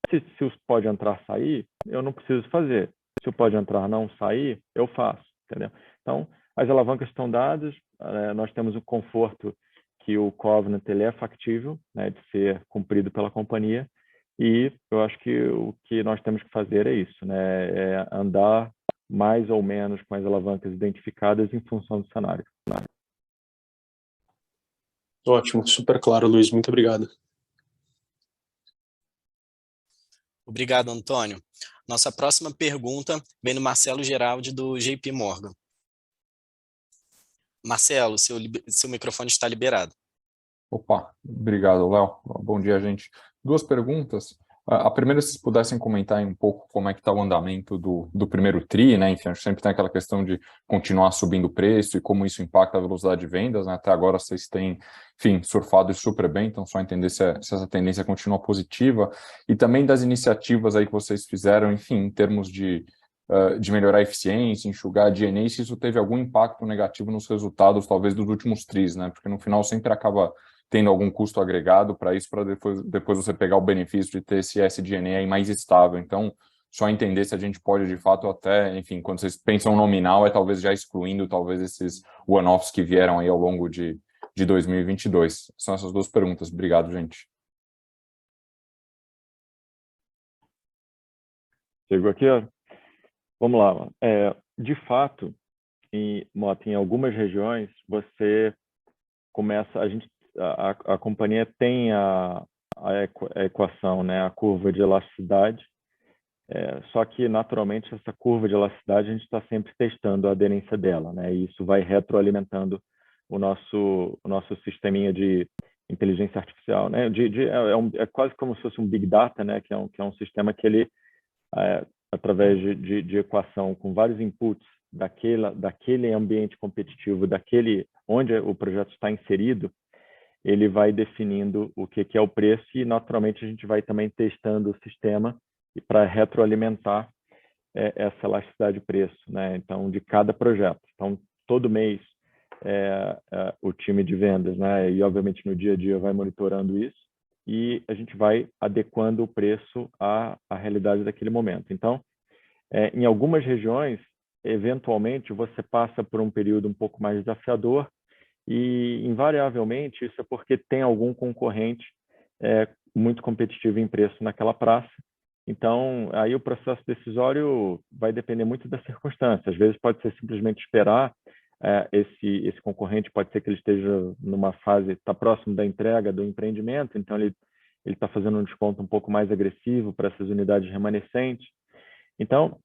Se o pode entrar, sair, eu não preciso fazer. Se o pode entrar, não sair, eu faço, entendeu? Então, as alavancas estão dadas, nós temos o conforto que o covenant ele é factível, né, de ser cumprido pela companhia, e eu acho que o que nós temos que fazer é isso, né, é andar mais ou menos com as alavancas identificadas em função do cenário. Ótimo, super claro, Luiz. Muito obrigado. Obrigado, Antônio. Nossa próxima pergunta vem do Marcelo Geraldi, do JP Morgan. Marcelo, seu microfone está liberado. Opa, obrigado, Léo. Bom dia, gente. Duas perguntas. A primeira, se vocês pudessem comentar um pouco como é que está o andamento do primeiro TRI, né? Enfim, acho que sempre tem aquela questão de continuar subindo o preço e como isso impacta a velocidade de vendas, né? Até agora vocês têm, enfim, surfado isso super bem, então só entender se essa tendência continua positiva. E também das iniciativas aí que vocês fizeram, enfim, em termos de melhorar a eficiência, enxugar a G&A, se isso teve algum impacto negativo nos resultados, talvez, dos últimos TRIs, né? Porque no final sempre acaba tendo algum custo agregado para isso, para depois você pegar o benefício de ter esse SG&A aí mais estável. Então, só entender se a gente pode, de fato, até, enfim, quando vocês pensam nominal, talvez já excluindo, talvez, esses one-offs que vieram aí ao longo de 2022. São essas duas perguntas. Obrigado, gente. Chegou aqui, ó. Vamos lá. De fato, em algumas regiões, você começa, a companhia tem a equação, né, a curva de elasticidade, só que, naturalmente, essa curva de elasticidade a gente está sempre testando a aderência dela, né, e isso vai retroalimentando o nosso sisteminha de inteligência artificial, né, é quase como se fosse um Big Data, né, que é um sistema que ele, através de equação com vários inputs daquele ambiente competitivo, onde o projeto está inserido, ele vai definindo o que é o preço e, naturalmente, a gente vai também testando o sistema para retroalimentar essa elasticidade de preço, né? Então, de cada projeto. Então, todo mês, o time de vendas, né? E, obviamente, no dia a dia vai monitorando isso e a gente vai adequando o preço à realidade daquele momento. Então, em algumas regiões, eventualmente, você passa por um período um pouco mais desafiador e, invariavelmente, isso é porque tem algum concorrente muito competitivo em preço naquela praça. Então, aí o processo decisório vai depender muito da circunstância. Às vezes pode ser simplesmente esperar esse concorrente, pode ser que ele esteja numa fase, está próximo da entrega do empreendimento, então ele está fazendo um desconto um pouco mais agressivo para essas unidades remanescentes. Então,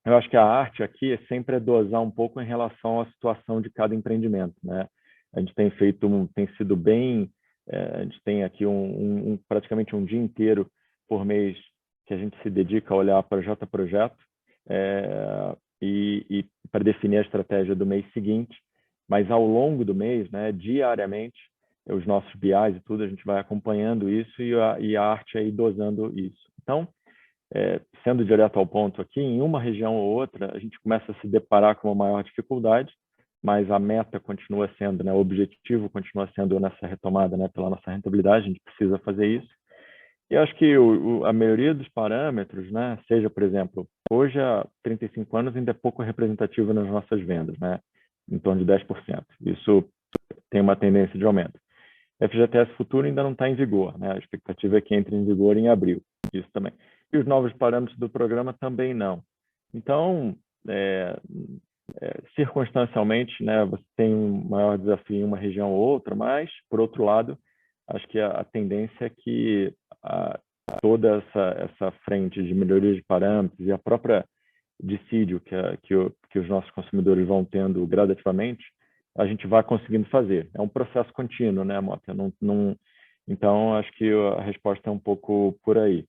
eu acho que a arte aqui é sempre dosar um pouco em relação à situação de cada empreendimento, né? A gente tem tem sido bem, a gente tem aqui praticamente um dia inteiro por mês que a gente se dedica a olhar projeto a projeto e para definir a estratégia do mês seguinte, mas ao longo do mês, né, diariamente, os nossos BIs e tudo, a gente vai acompanhando isso e a arte aí dosando isso. Então, sendo direto ao ponto aqui, em uma região ou outra, a gente começa a se deparar com uma maior dificuldade, mas a meta continua sendo, né, o objetivo continua sendo nessa retomada, né, pela nossa rentabilidade, a gente precisa fazer isso. E acho que a maioria dos parâmetros, né, seja, por exemplo, hoje há 35 anos ainda é pouco representativo nas nossas vendas, né, em torno de 10%. Isso tem uma tendência de aumento. FGTS Futuro ainda não está em vigor, né, a expectativa é que entre em vigor em abril, isso também. E os novos parâmetros do programa também não. Então, circunstancialmente, né, você tem um maior desafio em uma região ou outra, mas, por outro lado, acho que a tendência é que toda essa frente de melhoria de parâmetros e a própria dissídio que os nossos consumidores vão tendo gradativamente, a gente vai conseguindo fazer. É um processo contínuo, né, Mota? Então, acho que a resposta é um pouco por aí.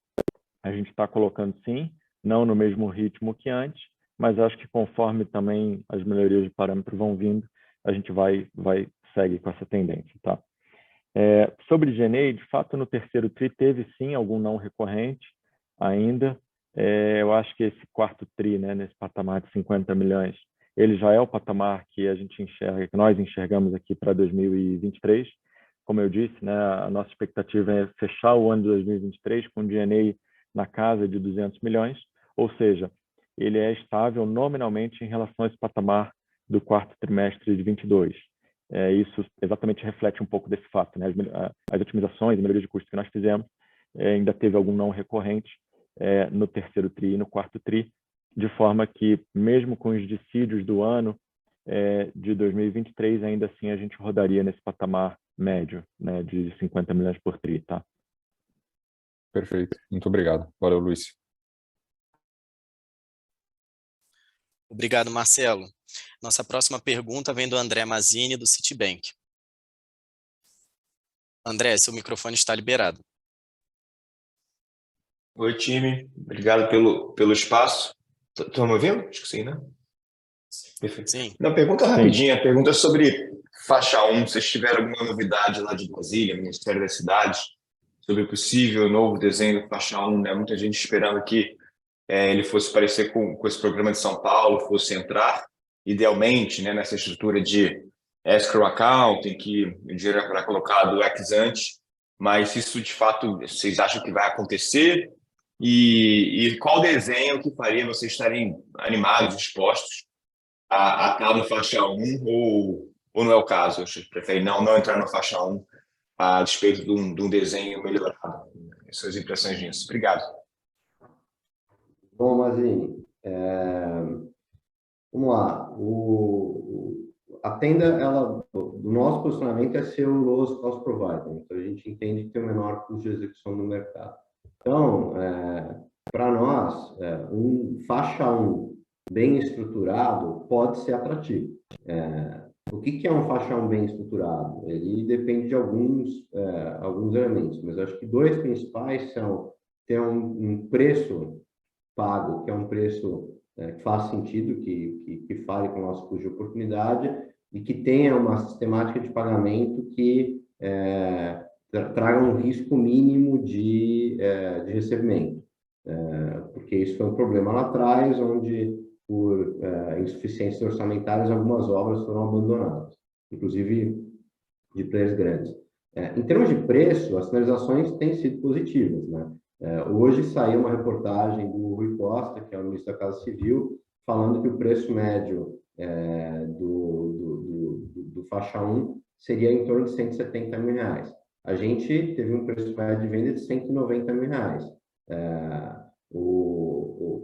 A gente está colocando, sim, não no mesmo ritmo que antes, mas acho que conforme também as melhorias de parâmetro vão vindo, a gente segue com essa tendência, tá? Sobre G&A, de fato, no terceiro TRI teve, sim, algum não recorrente ainda. Eu acho que esse quarto TRI, né, nesse patamar de 50 milhões, ele já é o patamar que a gente enxerga, que nós enxergamos aqui para 2023. Como eu disse, né, a nossa expectativa é fechar o ano de 2023 com G&A na casa de 200 milhões, ou seja, ele é estável nominalmente em relação a esse patamar do quarto trimestre de 22. Isso exatamente reflete um pouco desse fato, né? As otimizações e melhorias de custo que nós fizemos, ainda teve algum não recorrente no terceiro TRI e no quarto TRI, de forma que, mesmo com os dissídios do ano de 2023, ainda assim a gente rodaria nesse patamar médio, né, de 50 milhões por TRI, tá? Perfeito. Muito obrigado. Valeu, Luiz. Obrigado, Marcelo. Nossa próxima pergunta vem do André Mazzini, do Citibank. André, seu microfone está liberado. Oi, time. Obrigado pelo espaço. Estão me ouvindo? Acho que sim, né? Perfeito. Sim. Uma pergunta rapidinha, pergunta sobre faixa 1, se vocês tiveram alguma novidade lá de Brasília, Ministério das Cidades, sobre o possível novo desenho da faixa 1, né? Muita gente esperando que ele fosse parecer com esse programa de São Paulo, fosse entrar, idealmente, né, nessa estrutura de escrow account, em que o dinheiro será colocado ex ante, mas isso de fato vocês acham que vai acontecer? E qual desenho que faria vocês estarem animados, dispostos a estar no faixa 1 ou não é o caso? Vocês preferem não entrar no faixa 1 a despeito de um desenho melhorado? Essas impressões disso. Obrigado. Bom, Mazzini, vamos lá. A Tenda, do nosso posicionamento é ser o lowest cost provider. Então, a gente entende que tem o menor custo de execução no mercado. Então, para nós, faixa 1 bem estruturado pode ser atrativo. O que é um faixa 1 bem estruturado? Ele depende de alguns elementos, mas eu acho que dois principais são ter um preço pago, que é um preço que faz sentido, que fale com o nosso custo de oportunidade e que tenha uma sistemática de pagamento que tragam um risco mínimo de recebimento, porque isso foi um problema lá atrás, onde, por insuficiências orçamentárias, algumas obras foram abandonadas, inclusive de players grandes. Em termos de preço, as sinalizações têm sido positivas, né? Hoje saiu uma reportagem do Rui Costa, que é o ministro da Casa Civil, falando que o preço médio do faixa 1 seria em torno de R$170 mil. A gente teve um preço médio de venda de R$190 mil.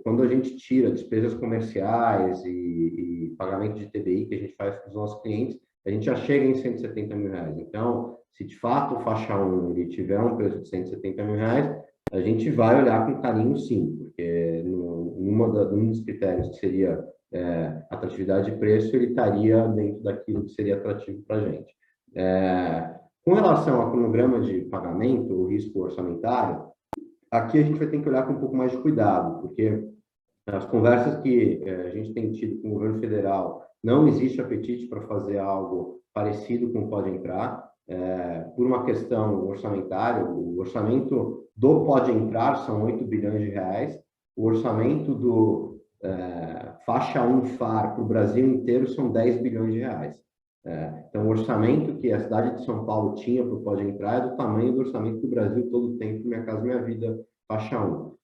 Quando a gente tira despesas comerciais e pagamento de TBI que a gente faz para os nossos clientes, a gente já chega em R$170 mil. Então, se de fato o faixa 1 ele tiver um preço de R$170 mil, a gente vai olhar com carinho, sim, porque um dos critérios que seria atratividade de preço, ele estaria dentro daquilo que seria atrativo para a gente. Com relação ao cronograma de pagamento, o risco orçamentário, aqui a gente vai ter que olhar com um pouco mais de cuidado, porque as conversas que a gente tem tido com o governo federal, não existe apetite para fazer algo parecido com o Pode Entrar, por uma questão orçamentária. O orçamento do Pode Entrar são R$8 bilhões, o orçamento do faixa 1 FAR para o Brasil inteiro são R$10 bilhões. Então, o orçamento que a cidade de São Paulo tinha para o Pode Entrar é do tamanho do orçamento que o Brasil todo tem para Minha Casa Minha Vida, faixa 1.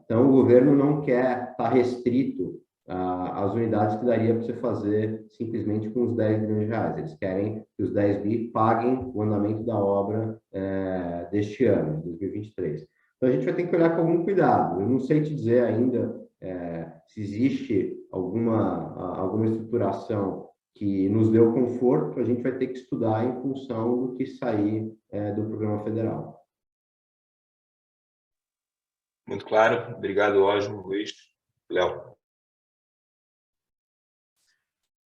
Então, o governo não quer estar restrito às unidades que daria para você fazer simplesmente com os R$10 bilhões. Eles querem que os 10 bi paguem o andamento da obra deste ano, 2023. Então, a gente vai ter que olhar com algum cuidado. Eu não sei te dizer ainda se existe alguma estruturação que nos deu conforto. A gente vai ter que estudar em função do que sair do programa federal. Muito claro. Obrigado, Osmo, Luiz. Léo.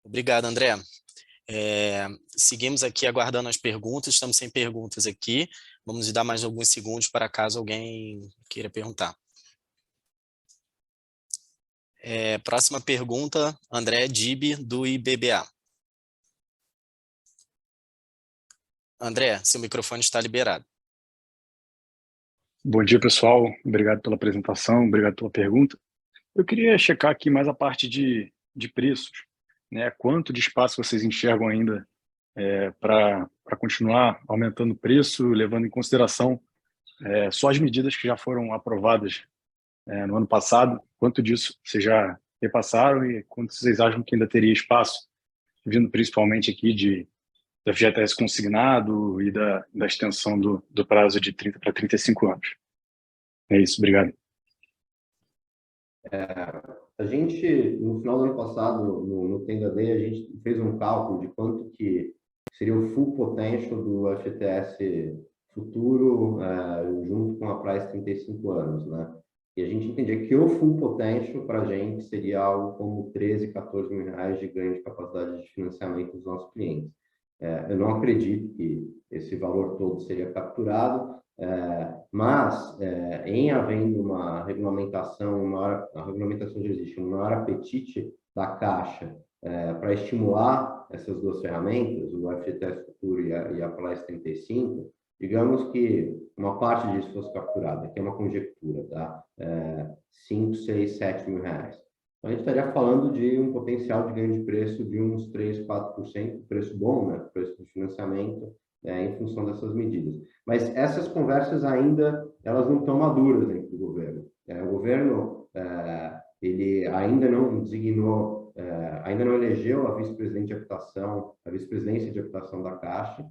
Obrigado, André. Seguimos aqui aguardando as perguntas. Estamos sem perguntas aqui. Vamos dar mais alguns segundos para caso alguém queira perguntar. Próxima pergunta, André Dib, do IBBA. André, seu microfone está liberado. Bom dia, pessoal. Obrigado pela apresentação, obrigado pela pergunta. Eu queria checar aqui mais a parte de preços, né? Quanto de espaço vocês enxergam ainda para continuar aumentando o preço, levando em consideração só as medidas que já foram aprovadas no ano passado, quanto disso vocês já repassaram e quanto vocês acham que ainda teria espaço, vindo principalmente aqui do FGTS consignado e da extensão do prazo de 30 para 35 anos. É isso, obrigado. A gente, no final do ano passado, no Tenda Day, a gente fez um cálculo de quanto que seria o full potential do FGTS futuro junto com a Price 35 anos, né? E a gente entendia que o full potential para a gente seria algo como 13, 14 mil reais de ganho de capacidade de financiamento dos nossos clientes. Eu não acredito que esse valor todo seria capturado, mas em havendo uma regulamentação, a regulamentação já existe, um maior apetite da Caixa para estimular essas duas ferramentas, o FGTS Futuro e a Price 35, digamos que uma parte disso fosse capturada, que é uma conjectura, tá? 5, 6, 7 mil reais. Então, a gente estaria falando de um potencial de ganho de preço de uns 3, 4%, preço bom, né? Preço de financiamento, em função dessas medidas. Mas essas conversas ainda, elas não estão maduras dentro do governo. O governo, ele ainda não designou, ainda não elegeu a vice-presidente de habitação, a vice-presidência de habitação da Caixa,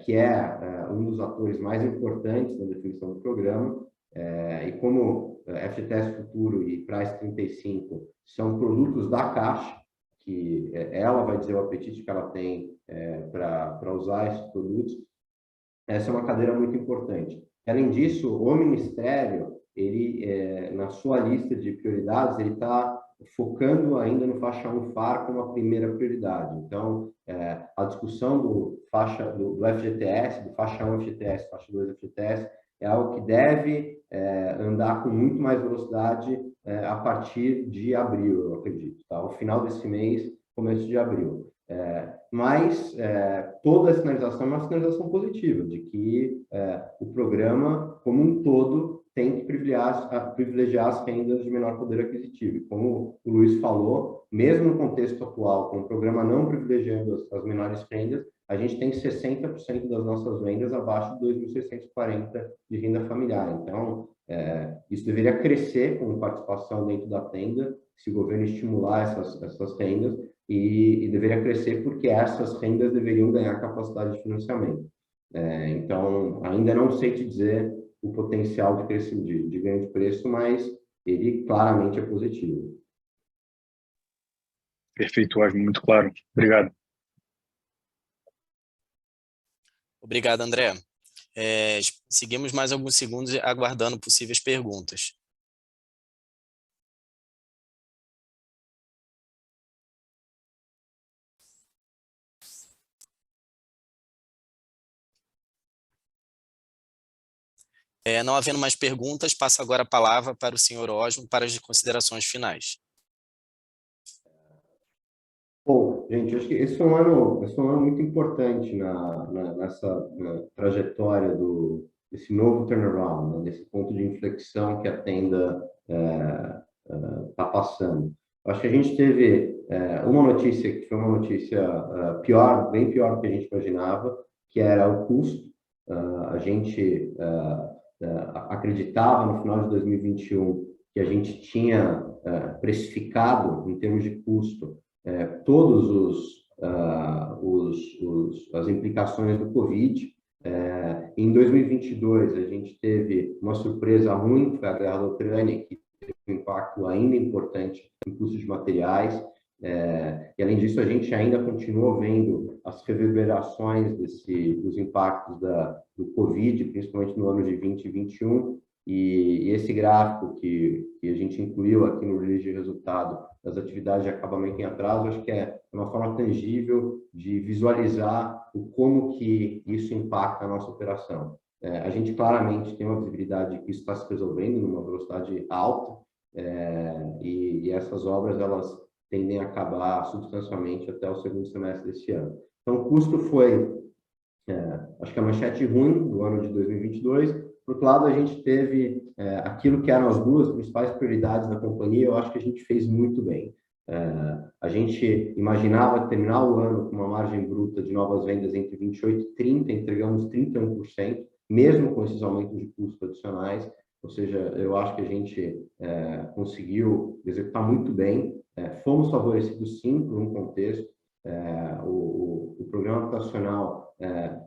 que é um dos atores mais importantes na definição do programa, e como FGTS Futuro e Price 35 são produtos da Caixa, que ela vai dizer o apetite que ela tem para usar esses produtos, essa é uma cadeira muito importante. Além disso, o Ministério, ele, na sua lista de prioridades, ele está focando ainda no faixa 1 FAR como a primeira prioridade. Então, a discussão do FGTS, do faixa 1 FGTS, faixa 2 FGTS, é algo que deve andar com muito mais velocidade a partir de abril, eu acredito, tá? Ao final desse mês, começo de abril. Mas toda a sinalização é uma sinalização positiva, de que o programa, como um todo, tem que privilegiar as rendas de menor poder aquisitivo. E como o Luiz falou, mesmo no contexto atual, com o programa não privilegiando as menores rendas, a gente tem 60% das nossas vendas abaixo de 2.640 de renda familiar. Então, isso deveria crescer com participação dentro da tenda, se o governo estimular essas rendas, e deveria crescer porque essas rendas deveriam ganhar capacidade de financiamento. Então, ainda não sei te dizer o potencial de crescimento, de ganho de preço, mas ele claramente é positivo. Perfeito, Osmo, muito claro. Obrigado. Obrigado, André. Seguimos mais alguns segundos aguardando possíveis perguntas. Não havendo mais perguntas, passo agora a palavra para o senhor Osmo para as considerações finais. Bom, gente, acho que esse foi um ano muito importante nessa trajetória desse novo turnaround, né, desse ponto de inflexão que a tenda está passando. Acho que a gente teve uma notícia que foi uma notícia pior, bem pior do que a gente imaginava, que era o custo. A gente acreditava no final de 2021 que a gente tinha precificado, em termos de custo, todos as implicações do Covid. Em 2022, a gente teve uma surpresa ruim, que foi a guerra da Ucrânia, que teve um impacto ainda importante em custos de materiais. E, além disso, a gente ainda continuou vendo as reverberações dos impactos do Covid, principalmente no ano de 2020 e 2021. E esse gráfico que a gente incluiu aqui no release de resultado das atividades de acabamento em atraso, acho que é uma forma tangível de visualizar como que isso impacta a nossa operação. A gente claramente tem uma visibilidade de que isso está se resolvendo numa velocidade alta, e essas obras elas tendem a acabar substancialmente até o segundo semestre desse ano. Então, o custo foi, acho que a manchete ruim do ano de 2022. Por outro lado, a gente teve aquilo que eram as duas principais prioridades da companhia. Eu acho que a gente fez muito bem. A gente imaginava terminar o ano com uma margem bruta de novas vendas entre 28% e 30%, entregamos 31%, mesmo com esses aumentos de custos adicionais. Ou seja, eu acho que a gente conseguiu executar muito bem. Fomos favorecidos, sim, por um contexto. O programa habitacional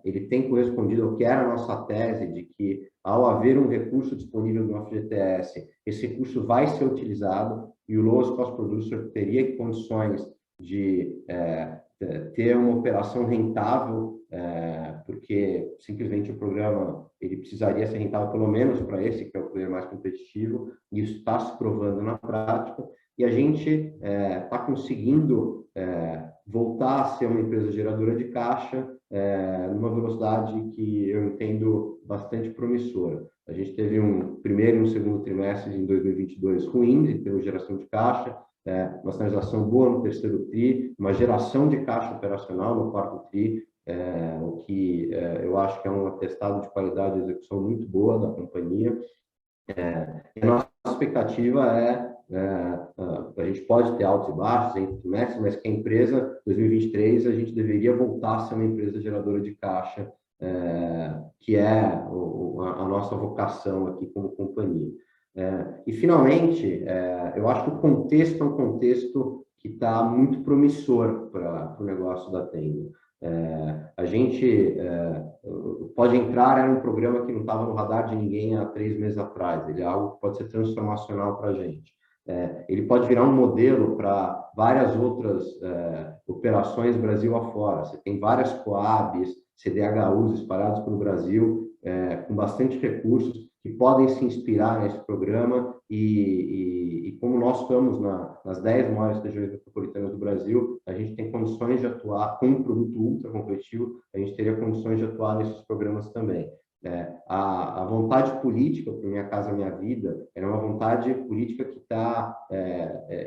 ele tem correspondido ao que era a nossa tese, de que, ao haver um recurso disponível no FGTS, esse recurso vai ser utilizado e o lowest cost producer teria condições de ter uma operação rentável, porque simplesmente o programa ele precisaria ser rentável pelo menos para esse, que é o player mais competitivo, e isso está se provando na prática, e a gente está conseguindo voltar a ser uma empresa geradora de caixa numa velocidade que eu entendo bastante promissora. A gente teve um primeiro e um segundo trimestre em 2022 ruins em termos de geração de caixa, uma sinalização boa no terceiro TRI, uma geração de caixa operacional no quarto TRI, o que eu acho que é um atestado de qualidade de execução muito boa da companhia. E a nossa expectativa a gente pode ter altos e baixos entre trimestres, mas que a empresa, 2023, a gente deveria voltar a ser uma empresa geradora de caixa, que é a nossa vocação aqui como companhia. E, finalmente, eu acho que o contexto é um contexto que está muito promissor para o negócio da tenda. A gente pode entrar, era um programa que não estava no radar de ninguém há 3 meses atrás, ele é algo que pode ser transformacional para a gente. Ele pode virar um modelo para várias outras operações Brasil afora. Você tem várias Coabs, CDHUs espalhados pelo Brasil, com bastante recursos, que podem se inspirar nesse programa, e como nós estamos nas 10 maiores regiões metropolitanas do Brasil, a gente tem condições de atuar com um produto ultra competitivo, a gente teria condições de atuar nesses programas também. A vontade política para Minha Casa Minha Vida era uma vontade política que está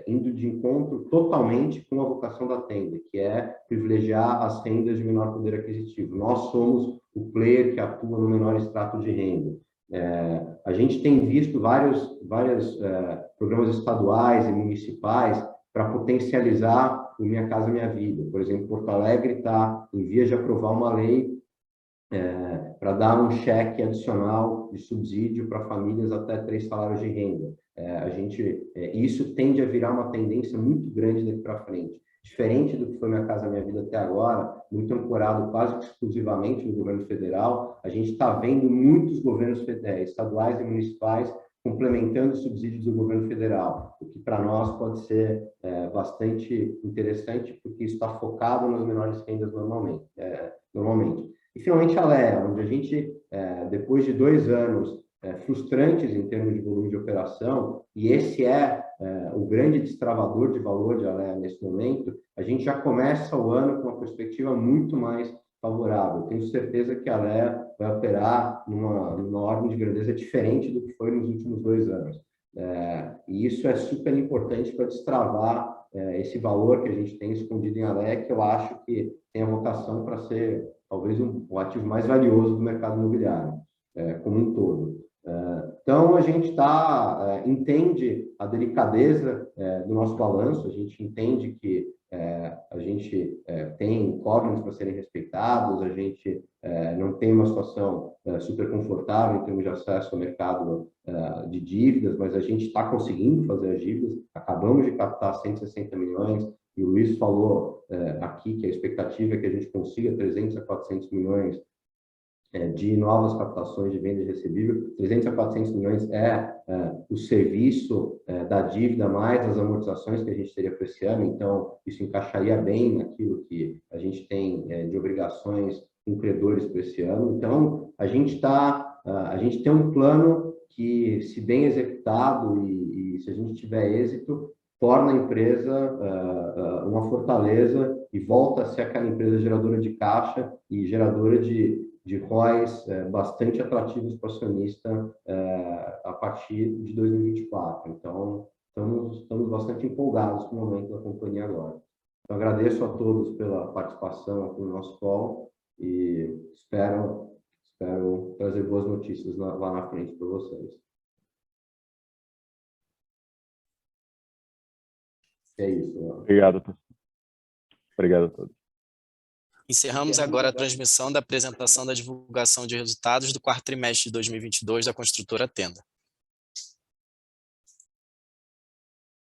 indo de encontro totalmente com a vocação da Tenda, que é privilegiar as rendas de menor poder aquisitivo. Nós somos o player que atua no menor extrato de renda. A gente tem visto vários programas estaduais e municipais para potencializar o Minha Casa Minha Vida. Por exemplo, Porto Alegre está em vias de aprovar uma lei para dar um cheque adicional de subsídio para famílias até 3 salários de renda. Isso tende a virar uma tendência muito grande daqui para frente. Diferente do que foi Minha Casa Minha Vida até agora, muito ancorado quase que exclusivamente no governo federal, a gente está vendo muitos governos estaduais e municipais complementando os subsídios do governo federal, o que para nós pode ser bastante interessante, porque isso está focado nas menores rendas normalmente. E, finalmente, a Alea, onde a gente, depois de 2 anos frustrantes em termos de volume de operação, e esse o grande destravador de valor de Alea nesse momento, a gente já começa o ano com uma perspectiva muito mais favorável. Tenho certeza que a Alea vai operar numa ordem de grandeza diferente do que foi nos últimos 2 anos. E isso é super importante para destravar esse valor que a gente tem escondido em Alea, que eu acho que tem a vocação para ser talvez o ativo mais valioso do mercado imobiliário, como um todo. Então, a gente entende a delicadeza do nosso balanço, a gente entende que a gente tem covenants para serem respeitados, a gente não tem uma situação super confortável em termos de acesso ao mercado de dívidas, mas a gente está conseguindo fazer as dívidas, acabamos de captar 160 milhões, e o Luiz falou aqui que a expectativa é que a gente consiga 300 a 400 milhões de novas captações de venda de recebível. 300 a 400 milhões o serviço da dívida mais as amortizações que a gente teria para esse ano, então isso encaixaria bem naquilo que a gente tem de obrigações com credores para esse ano. Então, a gente tem um plano que, se bem executado e se a gente tiver êxito, torna a empresa uma fortaleza e volta a ser aquela empresa geradora de caixa e geradora de ROIs bastante atrativos para o acionista a partir de 2024. Então, estamos bastante empolgados com o momento da companhia agora. Então, agradeço a todos pela participação aqui no nosso call e espero trazer boas notícias lá na frente para vocês. É isso. Obrigado. Obrigado a todos. Encerramos agora a transmissão da apresentação da divulgação de resultados do 4º trimestre de 2022 da construtora Tenda.